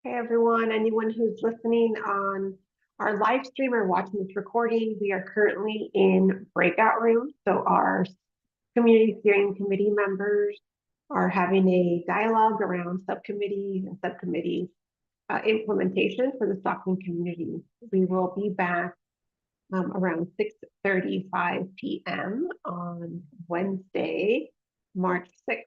Hey everyone, anyone who's listening on our live stream or watching this recording, we are currently in breakout rooms. So our community steering committee members are having a dialogue around subcommittees and subcommittees implementation for the Stockton community. We will be back around 6:35 p.m. on Wednesday, March 6th.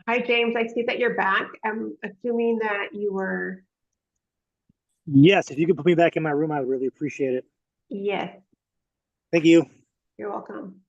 Hi, James. I see that you're back. I'm assuming that you were.
Yes, if you could put me back in my room, I would really appreciate it.
Yes,
Thank you.
you're welcome.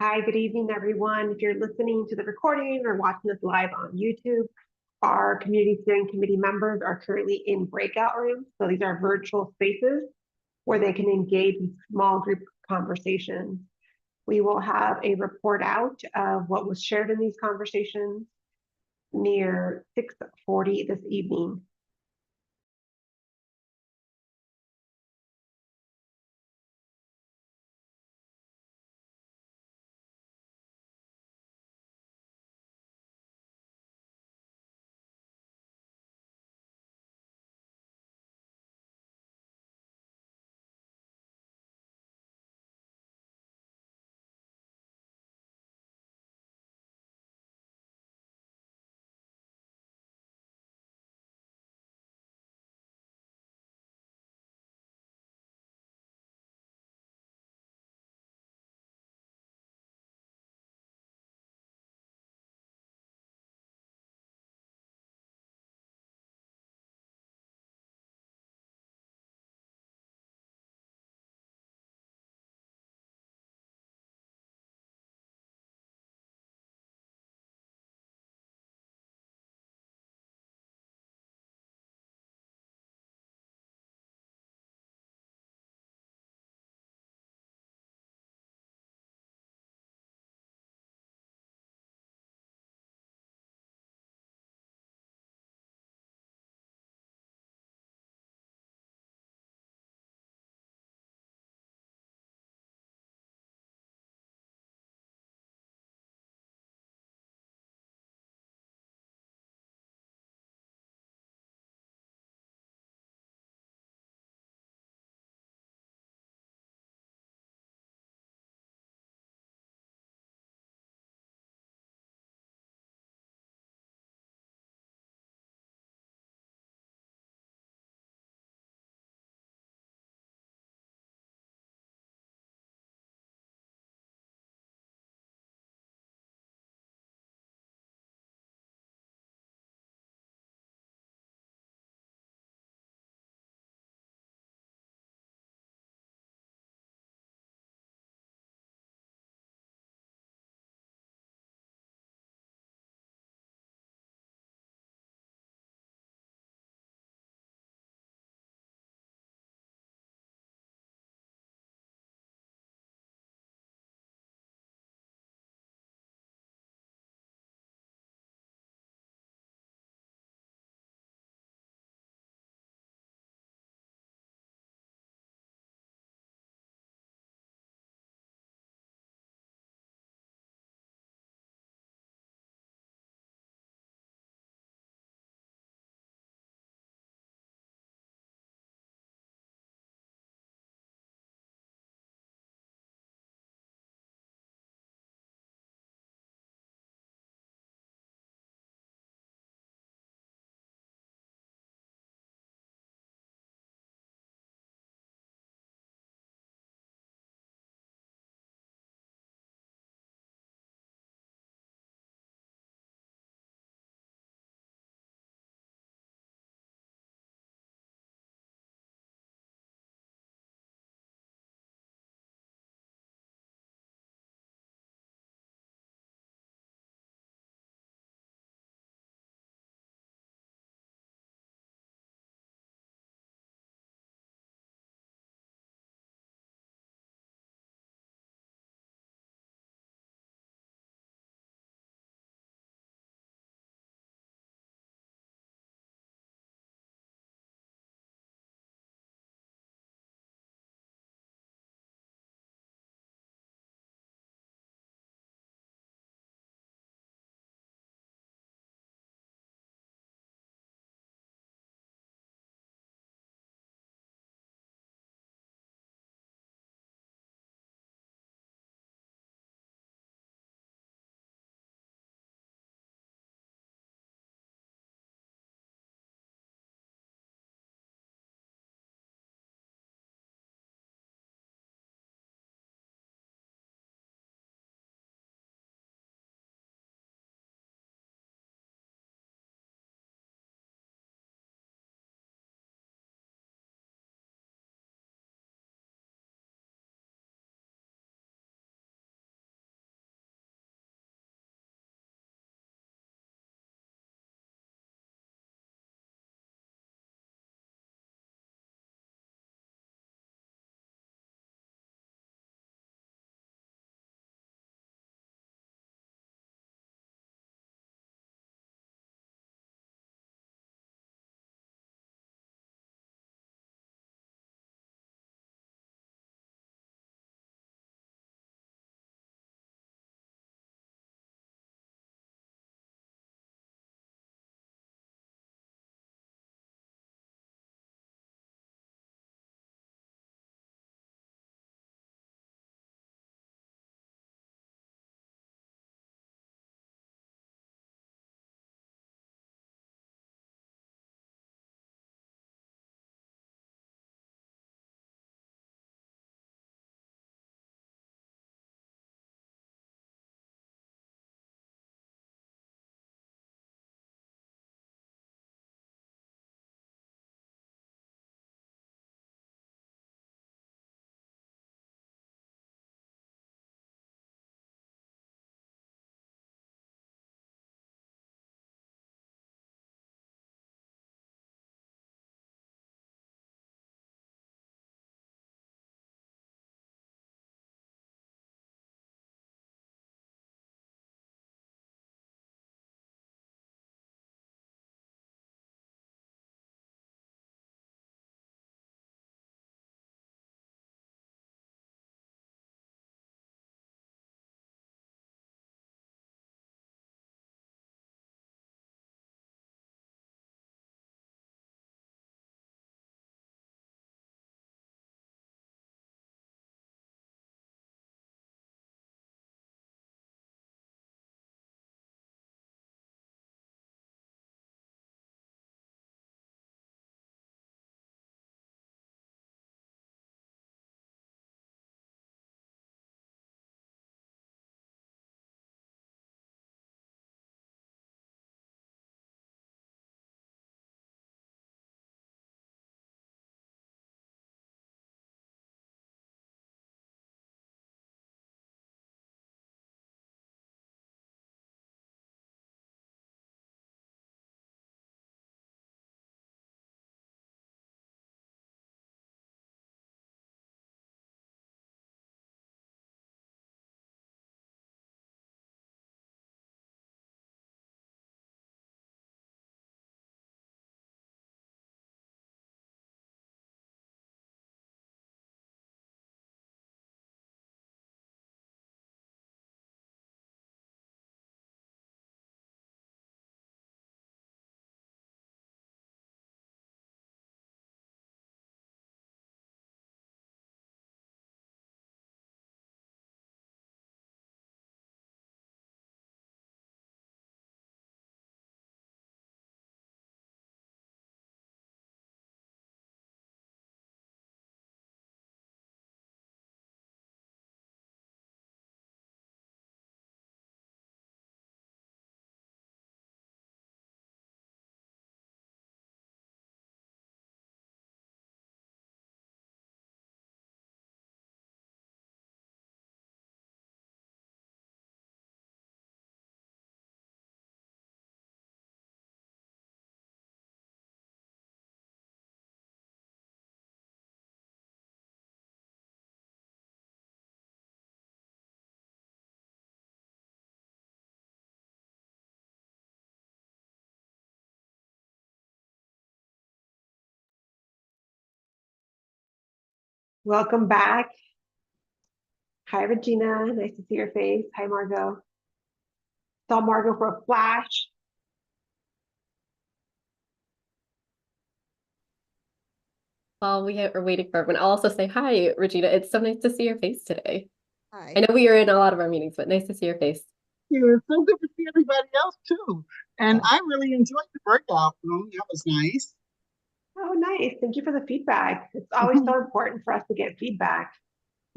Hi, good evening, everyone. If you're listening to the recording or watching this live on YouTube, our community steering committee members are currently in breakout rooms. So these are virtual spaces where they can engage in small group conversations. We will have a report out of what was shared in these conversations near 6:40 this evening. Welcome back. Hi, Regina. Nice to see your face. Hi, Margot. Saw Margot for a flash.
While we are waiting for everyone, I'll also say hi, Regina. It's so nice to see your face today.
Hi.
I know we are in a lot of our meetings, but nice to see your face.
Yeah, it's so good to see everybody else too. And I really enjoyed the breakout room. That was nice.
Oh, nice. Thank you for the feedback. It's always so important for us to get feedback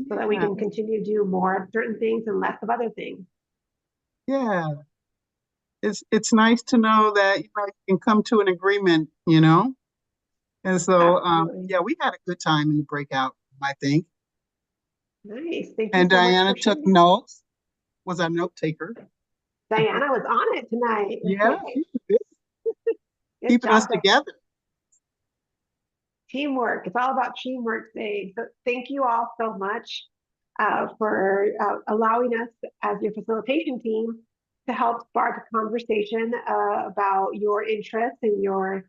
so that we
Yeah.
can continue to do more of certain things and less of other things.
Yeah. It's nice to know that you can come to an agreement, you know? And so yeah, we had a good time in the breakout, I think.
Nice. Thank you
And
so much
Diana
for
took
sharing.
notes, was a note taker.
Diana was on it tonight.
Yeah,
Okay. Good
keeping us
job, Diana.
together.
Teamwork. It's all about teamwork today. So thank you all so much for allowing us as your facilitation team to help spark a conversation about your interests and your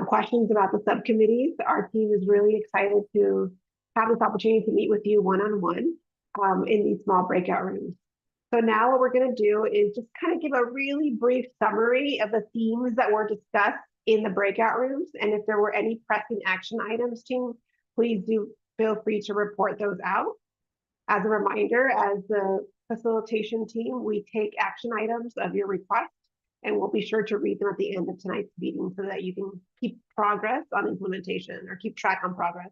questions about the subcommittees. Our team is really excited to have this opportunity to meet with you one-on-one in these small breakout rooms. So now what we're going to do is just kind of give a really brief summary of the themes that were discussed in the breakout rooms. And if there were any pressing action items, team, please do feel free to report those out. As a reminder, as the facilitation team, we take action items of your request, and we'll be sure to read them at the end of tonight's meeting so that you can keep progress on implementation or keep track on progress.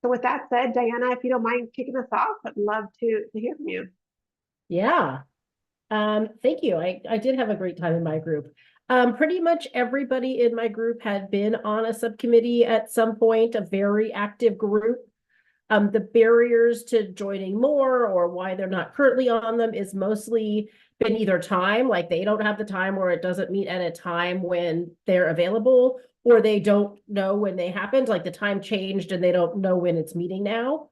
So with that said, Diana, if you don't mind kicking us off, I'd love to hear from you.
Yeah. Thank you. I did have a great time in my group. Pretty much everybody in my group had been on a subcommittee at some point, a very active group. The barriers to joining more or why they're not currently on them is mostly been either time, like they don't have the time or it doesn't meet at a time when they're available, or they don't know when they happened, like the time changed and they don't know when it's meeting now.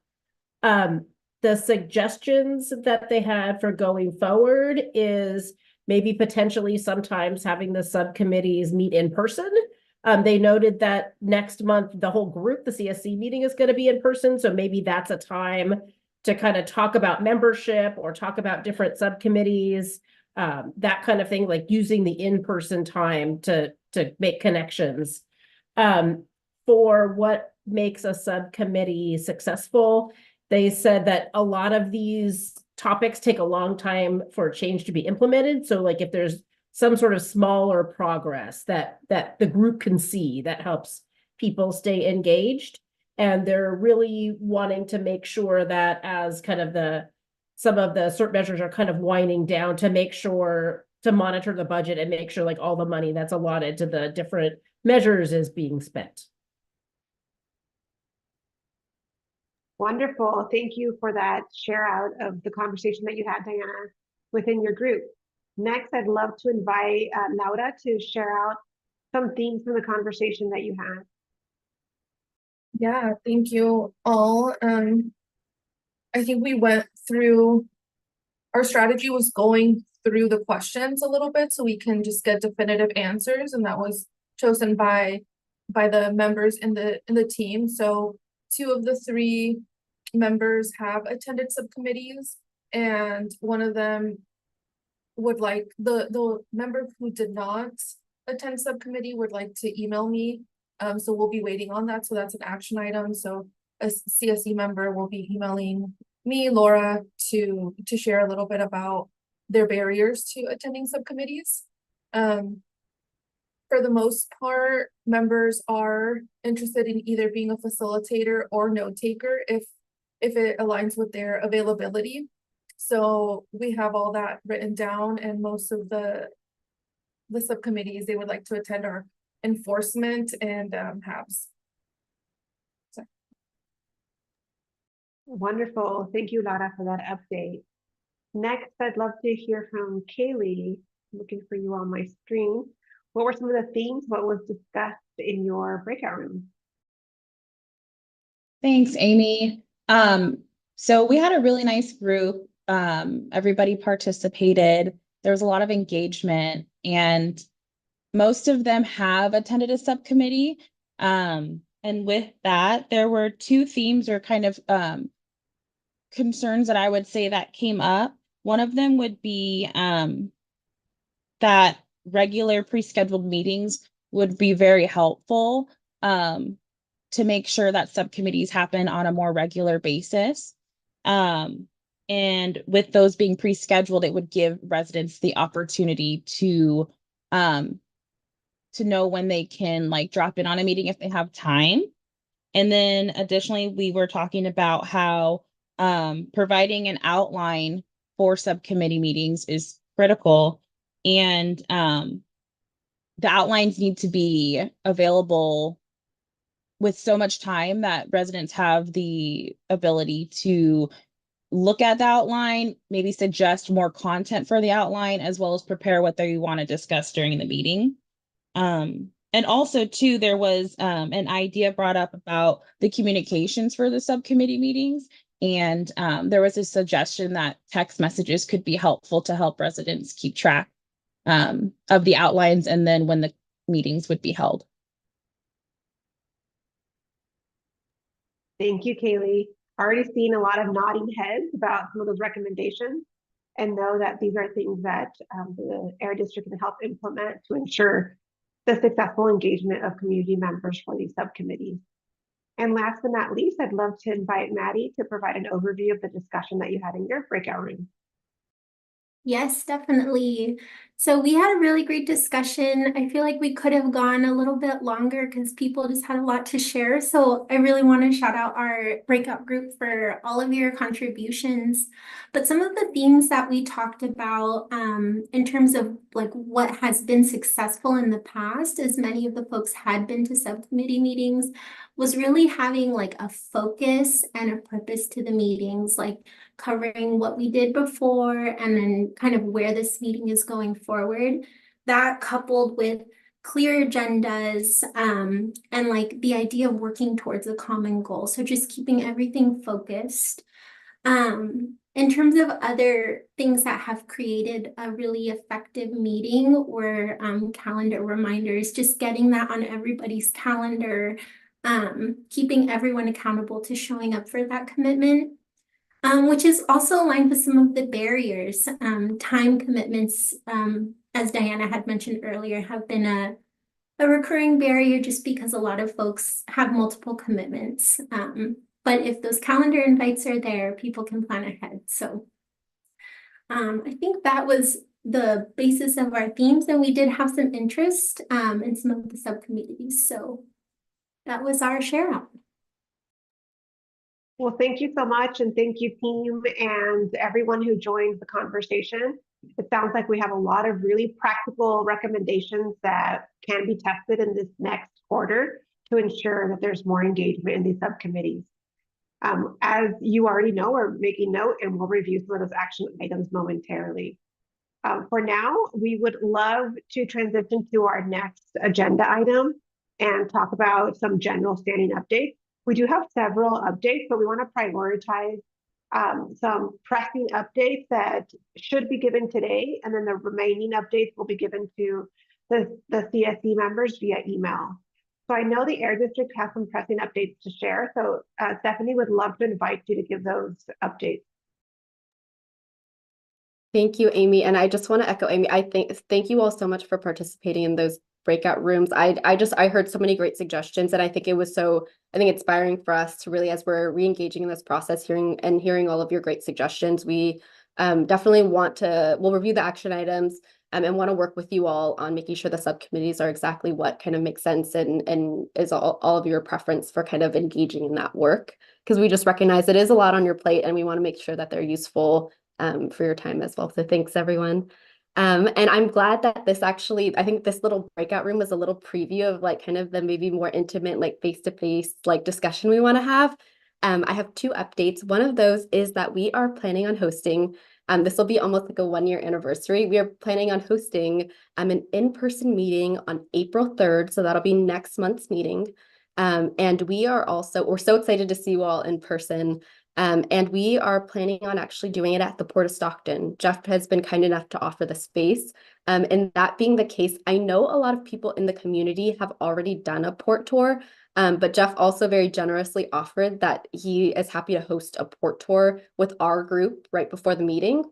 The suggestions that they had for going forward is maybe potentially sometimes having the subcommittees meet in person. They noted that next month, the whole group, the CSC meeting is going to be in person. So maybe that's a time to kind of talk about membership or talk about different subcommittees, that kind of thing, like using the in-person time to make connections. For what makes a subcommittee successful, they said that a lot of these topics take a long time for change to be implemented. So like if there's some sort of smaller progress that the group can see, that helps people stay engaged. And they're really wanting to make sure that as kind of some of the certain measures are kind of winding down, to make sure to monitor the budget and make sure like all the money that's allotted to the different measures is being spent.
Wonderful. Thank you for that share out of the conversation that you had, Diana, within your group. Next, I'd love to invite Laura to share out some themes from the conversation that you had.
Yeah, thank you all. I think we went through, our strategy was going through the questions a little bit so we can just get definitive answers, and that was chosen by the members in the team. So 2 of the 3 members have attended subcommittees, and one of them would like, the member who did not attend subcommittee would like to email me. So we'll be waiting on that. So that's an action item. So a CSE member will be emailing me, Laura, to share a little bit about their barriers to attending subcommittees. For the most part, members are interested in either being a facilitator or note taker if it aligns with their availability. So we have all that written down, and most of the subcommittees they would like to attend are enforcement and HABs. So.
Wonderful. Thank you, Laura, for that update. Next, I'd love to hear from Kaylee. I'm looking for you on my screen. What were some of the themes? What was discussed in your breakout room?
Thanks, Amy. So we had a really nice group. Everybody participated. There was a lot of engagement, and most of them have attended a subcommittee. And with that, there were two themes or kind of concerns that I would say that came up. One of them would be that regular pre-scheduled meetings would be very helpful to make sure that subcommittees happen on a more regular basis. And with those being pre-scheduled, it would give residents the opportunity to know when they can like drop in on a meeting if they have time. And then additionally, we were talking about how providing an outline for subcommittee meetings is critical. And the outlines need to be available with so much time that residents have the ability to look at the outline, maybe suggest more content for the outline, as well as prepare what they want to discuss during the meeting. And also too, there was an idea brought up about the communications for the subcommittee meetings. And there was a suggestion that text messages could be helpful to help residents keep track of the outlines and then when the meetings would be held.
Thank you, Kaylee. Already seen a lot of nodding heads about some of those recommendations, and know that these are things that the Air District can help implement to ensure the successful engagement of community members for these subcommittees. And last but not least, I'd love to invite Maddie to provide an overview of the discussion that you had in your breakout room.
Yes, definitely. So we had a really great discussion. I feel like we could have gone a little bit longer because people just had a lot to share. So I really want to shout out our breakout group for all of your contributions. But some of the themes that we talked about in terms of like what has been successful in the past, as many of the folks had been to subcommittee meetings, was really having like a focus and a purpose to the meetings, like covering what we did before and then kind of where this meeting is going forward. That coupled with clear agendas and like the idea of working towards a common goal. So just keeping everything focused. In terms of other things that have created a really effective meeting or calendar reminders, just getting that on everybody's calendar, keeping everyone accountable to showing up for that commitment. Which is also aligned with some of the barriers. Time commitments, as Diana had mentioned earlier, have been a recurring barrier just because a lot of folks have multiple commitments. But if those calendar invites are there, people can plan ahead. So I think that was the basis of our themes, and we did have some interest in some of the subcommittees. So that was our share out.
Well, thank you so much, and thank you, team, and everyone who joined the conversation. It sounds like we have a lot of really practical recommendations that can be tested in this next quarter to ensure that there's more engagement in these subcommittees. As you already know, we're making note, and we'll review some of those action items momentarily. For now, we would love to transition to our next agenda item and talk about some general standing updates. We do have several updates, but we want to prioritize some pressing updates that should be given today, and then the remaining updates will be given to the CSC members via email. So I know the Air District has some pressing updates to share, so Stephanie would love to invite you to give those updates.
Thank you, Amy. And I just want to echo Amy. Thank you all so much for participating in those breakout rooms. I heard so many great suggestions, and I think it was so, inspiring for us to really, as we're re-engaging in this process, hearing all of your great suggestions. We definitely we'll review the action items and want to work with you all on making sure the subcommittees are exactly what kind of makes sense and is all of your preference for kind of engaging in that work. Because we just recognize it is a lot on your plate, and we want to make sure that they're useful for your time as well. So thanks, everyone. And I'm glad that I think this little breakout room was a little preview of like kind of the maybe more intimate, like face-to-face like discussion we want to have. I have two updates. One of those is that we are planning on hosting, this will be almost like a 1-year anniversary. We are planning on hosting an in-person meeting on April 3rd. So that'll be next month's meeting. And we're so excited to see you all in person. And we are planning on actually doing it at the Port of Stockton. Jeff has been kind enough to offer the space. And that being the case, I know a lot of people in the community have already done a port tour. But Jeff also very generously offered that he is happy to host a port tour with our group right before the meeting.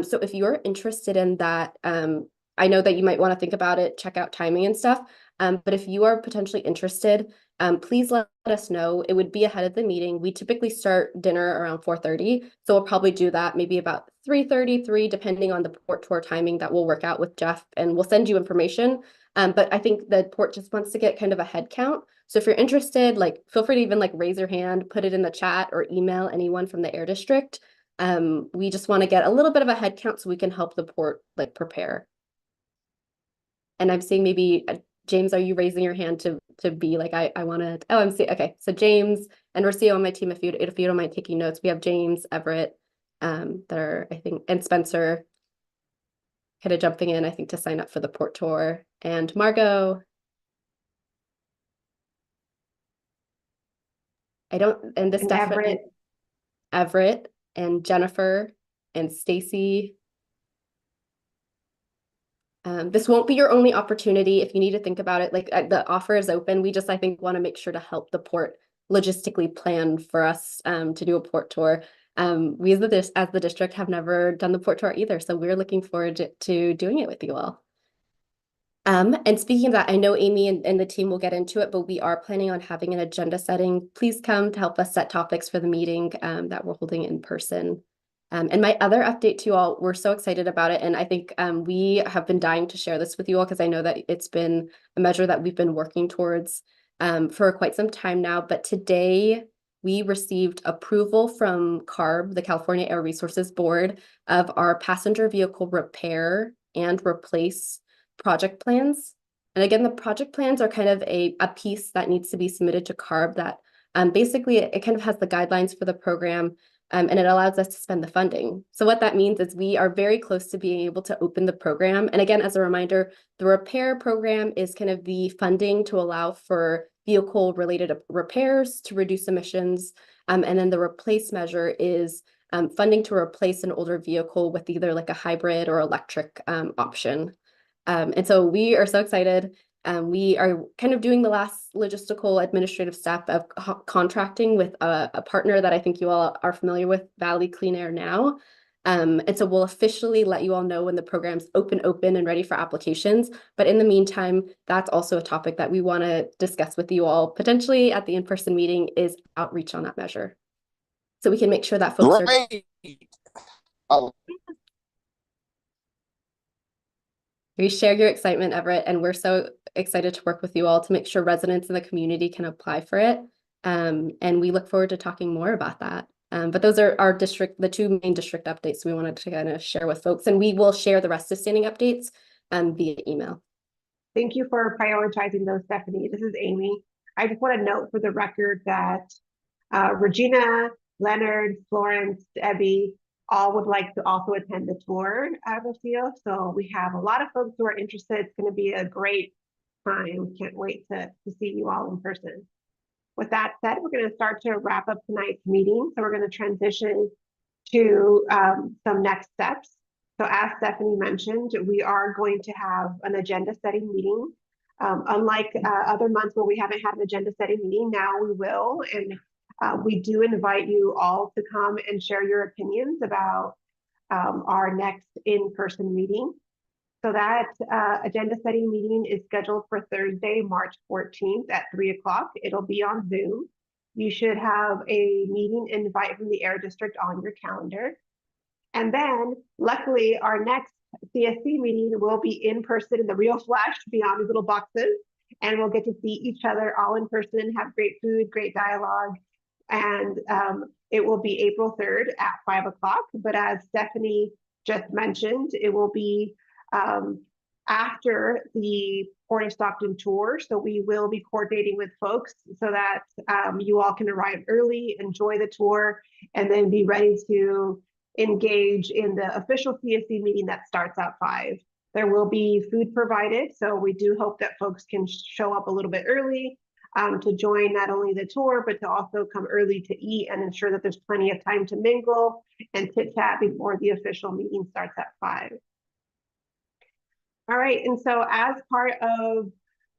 So if you're interested in that, I know that you might want to think about it, check out timing and stuff. But if you are potentially interested, please let us know. It would be ahead of the meeting. We typically start dinner around 4:30. So we'll probably do that maybe about 3:33, depending on the port tour timing that we'll work out with Jeff, and we'll send you information. But I think the port just wants to get kind of a head count. So if you're interested, like feel free to even like raise your hand, put it in the chat, or email anyone from the Air District. We just want to get a little bit of a head count so we can help the port like prepare. And I'm seeing maybe James, are you raising your hand to be like I want to? Oh, I'm seeing. Okay, so James and Rocio on my team. If you don't mind taking notes, we have James, Everett, that are I think, and Spencer, kind of jumping in I think to sign up for the port tour, and Margot. I don't, and this
And
definitely Everett and Jennifer and Stacy. This won't be your only opportunity if you need to think about it. Like the offer is open. We just, I think, want to make sure to help the port logistically plan for us to do a port tour. We as the district have never done the port tour either. So we're looking forward to doing it with you all. And speaking of that, I know Amy and the team will get into it, but we are planning on having an agenda setting. Please come to help us set topics for the meeting that we're holding in person. And my other update to you all, we're so excited about it. And I think we have been dying to share this with you all because I know that it's been a measure that we've been working towards for quite some time now. But today we received approval from CARB, the California Air Resources Board, of our passenger vehicle repair and replace project plans. And again, the project plans are kind of a piece that needs to be submitted to CARB that basically it kind of has the guidelines for the program. And it allows us to spend the funding. So what that means is we are very close to being able to open the program. And again, as a reminder, the repair program is kind of the funding to allow for vehicle related repairs to reduce emissions. And then the replace measure is funding to replace an older vehicle with either like a hybrid or electric option. And so we are so excited. We are kind of doing the last logistical administrative step of contracting with a partner that I think you all are familiar with, Valley Clean Air now. And so we'll officially let you all know when the program's open and ready for applications. But in the meantime, that's also a topic that we want to discuss with you all potentially at the in-person meeting is outreach on that measure. So we can make sure that folks are. We share your excitement, Everett, and we're so excited to work with you all to make sure residents in the community can apply for it. And we look forward to talking more about that. But those are our the two main district updates we wanted to kind of share with folks, and we will share the rest of standing updates via email.
Thank you for prioritizing those, Stephanie. This is Amy. I just want to note for the record that Regina, Leonard, Florence, Debbie, all would like to also attend the tour at Rocio. So we have a lot of folks who are interested. It's going to be a great time. Can't wait to see you all in person. With that said, we're going to start to wrap up tonight's meeting. So we're going to transition to some next steps. So as Stephanie mentioned, we are going to have an agenda setting meeting. Unlike other months where we haven't had an agenda setting meeting, now we will. And we do invite you all to come and share your opinions about our next in-person meeting. So that agenda setting meeting is scheduled for Thursday, March 14th at 3 o'clock. It'll be on Zoom. You should have a meeting invite from the Air District on your calendar. And then luckily our next CSC meeting will be in person in the real flesh beyond these little boxes. And we'll get to see each other all in person and have great food, great dialogue. And it will be April 3rd at 5 o'clock. But as Stephanie just mentioned, it will be after the Port of Stockton tour. So we will be coordinating with folks so that you all can arrive early, enjoy the tour, and then be ready to engage in the official CSC meeting that starts at 5. There will be food provided. So we do hope that folks can show up a little bit early to join not only the tour, but to also come early to eat and ensure that there's plenty of time to mingle and chit chat before the official meeting starts at 5. All right, and so as part of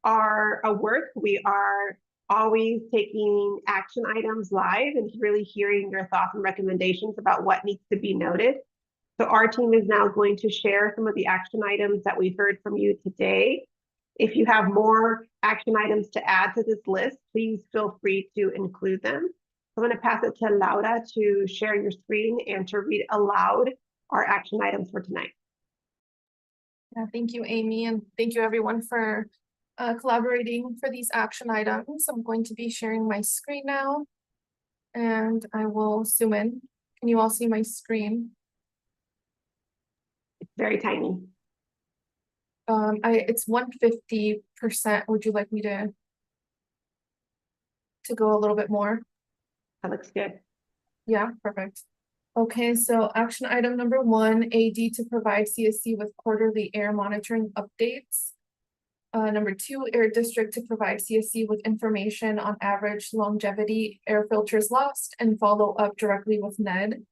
our work, we are always taking action items live and really hearing your thoughts and recommendations about what needs to be noted. So our team is now going to share some of the action items that we've heard from you today. If you have more action items to add to this list, please feel free to include them. I'm going to pass it to Laura to share your screen and to read aloud our action items for tonight.
Yeah, thank you, Amy, and thank you everyone for collaborating for these action items. I'm going to be sharing my screen now, and I will zoom in. Can you all see my screen?
It's very tiny.
It's 150%. Would you like me to go a little bit more?
That looks good.
Yeah, perfect. Okay, so action item number 1, AD to provide CSC with quarterly air monitoring updates. Number 2, Air District to provide CSC with information on average longevity air filters lost and follow up directly with NED.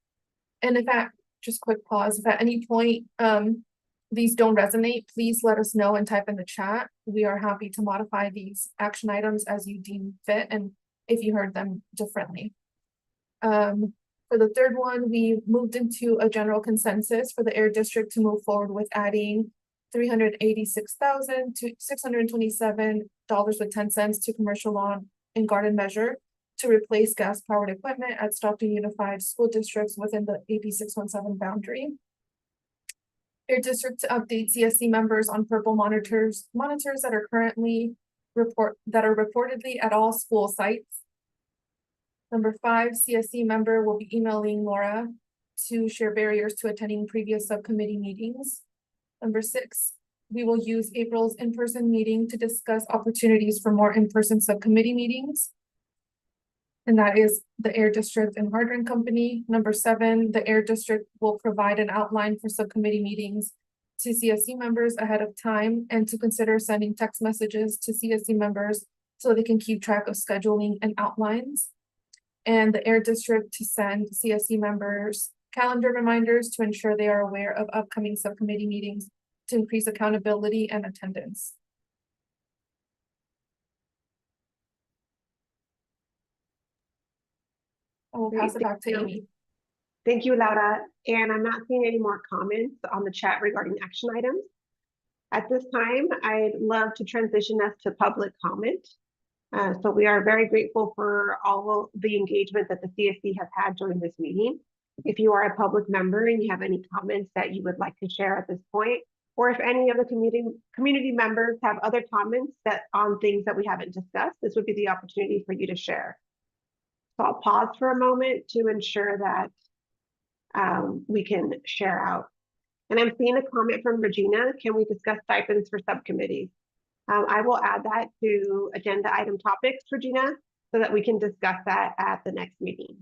And if at, just quick pause, if at any point these don't resonate, please let us know and type in the chat. We are happy to modify these action items as you deem fit and if you heard them differently. For the third one, we moved into a general consensus for the Air District to move forward with adding $386,627.10 to commercial lawn and garden measure to replace gas-powered equipment at Stockton Unified School Districts within the AB617 boundary. Air District to update CSC members on purple monitors that are currently reportedly at all school sites. Number 5, CSC member will be emailing Laura to share barriers to attending previous subcommittee meetings. Number 6, we will use April's in-person meeting to discuss opportunities for more in-person subcommittee meetings. And that is the Air District and Hardran Company. Number 7, the Air District will provide an outline for subcommittee meetings to CSC members ahead of time and to consider sending text messages to CSC members so they can keep track of scheduling and outlines. And the Air District to send CSC members calendar reminders to ensure they are aware of upcoming subcommittee meetings to increase accountability and attendance. I will pass it back to Amy.
Thank you, Laura. And I'm not seeing any more comments on the chat regarding action items. At this time, I'd love to transition us to public comment. So we are very grateful for all the engagement that the CSC has had during this meeting. If you are a public member and you have any comments that you would like to share at this point, or if any of the community members have other comments on things that we haven't discussed, this would be the opportunity for you to share. So I'll pause for a moment to ensure that we can share out. And I'm seeing a comment from Regina. Can we discuss stipends for subcommittees? I will add that to agenda item topics, Regina, so that we can discuss that at the next meeting.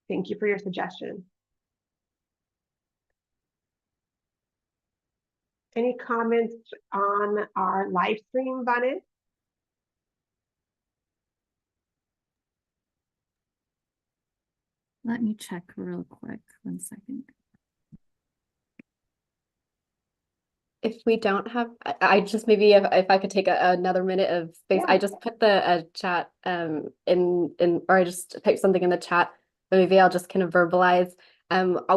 Thank you for your suggestion. Any comments on our live stream, Vanessa?
Let me check real quick. 1 second.
If we don't have, I just maybe if I could take another minute of space,
Yeah.
I just put the chat or I just typed something in the chat, but maybe I'll just kind of verbalize.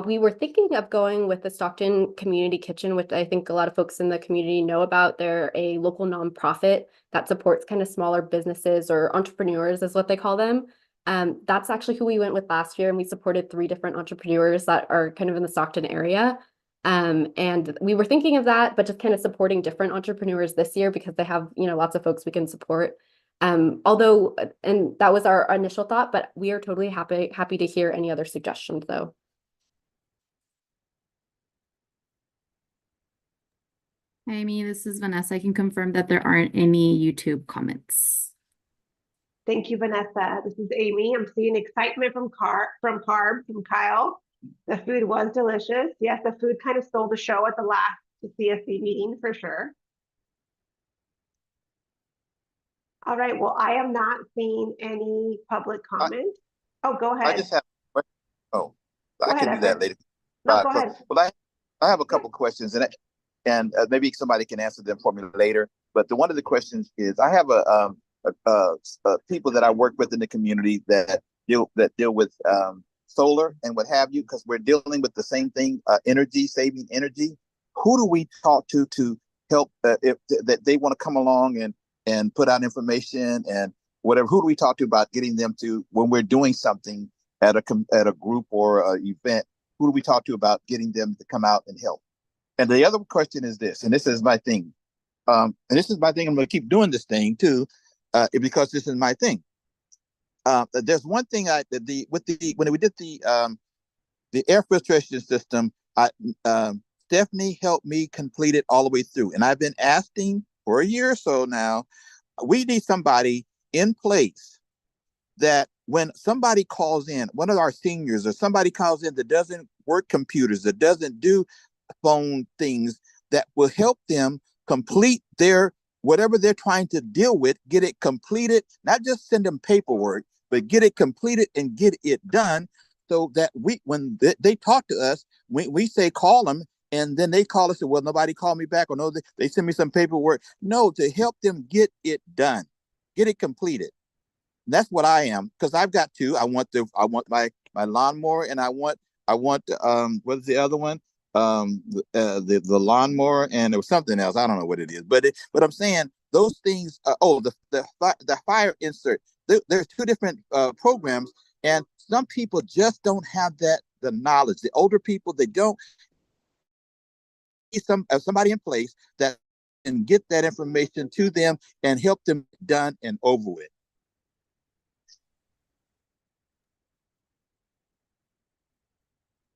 We were thinking of going with the Stockton Community Kitchen, which I think a lot of folks in the community know about. They're a local nonprofit that supports kind of smaller businesses or entrepreneurs is what they call them. That's actually who we went with last year, and we supported 3 different entrepreneurs that are kind of in the Stockton area. And we were thinking of that, but just kind of supporting different entrepreneurs this year because they have, lots of folks we can support. And that was our initial thought, but we are totally happy to hear any other suggestions though.
Amy, this is Vanessa. I can confirm that there aren't any YouTube comments.
Thank you, Vanessa. This is Amy. I'm seeing excitement from Kyle. The food was delicious. Yes, the food kind of stole the show at the last CSC meeting for sure. All right, well, I am not seeing any public comments. Oh, go ahead.
I just have,
Go
I
ahead,
can do that
Evan.
later.
No, go ahead.
Well, I have a couple questions and maybe somebody can answer them for me later. But one of the questions is, I have people that I work with in the community that deal with solar and what have you, because we're dealing with the same thing, saving energy. Who do we talk to help if that they want to come along and put out information and whatever? Who do we talk to about getting them to, when we're doing something at a group or an event, who do we talk to about getting them to come out and help? And the other question is this, and this is my thing. And this is my thing. I'm going to keep doing this thing too, because this is my thing. There's one thing when we did the air filtration system, Stephanie helped me complete it all the way through, and I've been asking for a year or so now. We need somebody in place that when somebody calls in, one of our seniors or somebody calls in that doesn't work computers, that doesn't do phone things, that will help them complete their whatever they're trying to deal with, get it completed, not just send them paperwork, but get it completed and get it done, so that when they talk to us, we say call them, and then they call us and, well, nobody called me back, or no, they send me some paperwork. No, to help them get it done, get it completed. And that's what I am, because I've got two. I want my lawnmower, and I want what's the other one? The lawnmower, and there was something else. I don't know what it is, but I'm saying those things. The fire insert. There's two different programs, and some people just don't have the knowledge. The older people, they don't. Somebody in place that can get that information to them and help them done and over with.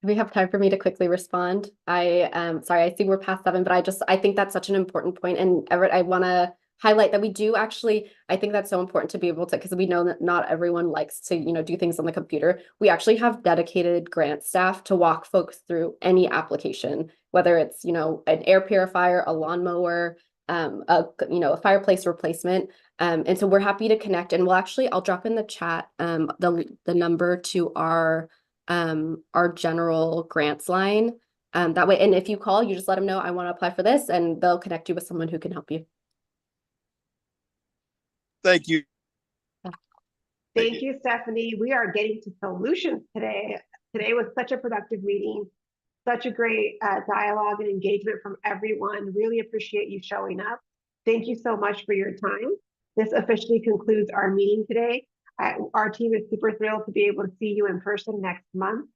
We have time for me to quickly respond. Sorry, I see we're past 7, but I think that's such an important point. And Everett, I want to highlight that we do actually, I think that's so important to be able to, because we know that not everyone likes to, do things on the computer. We actually have dedicated grant staff to walk folks through any application, whether it's, an air purifier, a lawnmower, a fireplace replacement. And so we're happy to connect, and I'll drop in the chat the number to our general grants line. That way, and if you call, you just let them know I want to apply for this, and they'll connect you with someone who can help you.
Thank you.
Thank you, Stephanie. We are getting to solutions today. Today was such a productive meeting, such a great dialogue and engagement from everyone. Really appreciate you showing up. Thank you so much for your time. This officially concludes our meeting today. Our team is super thrilled to be able to see you in person next month.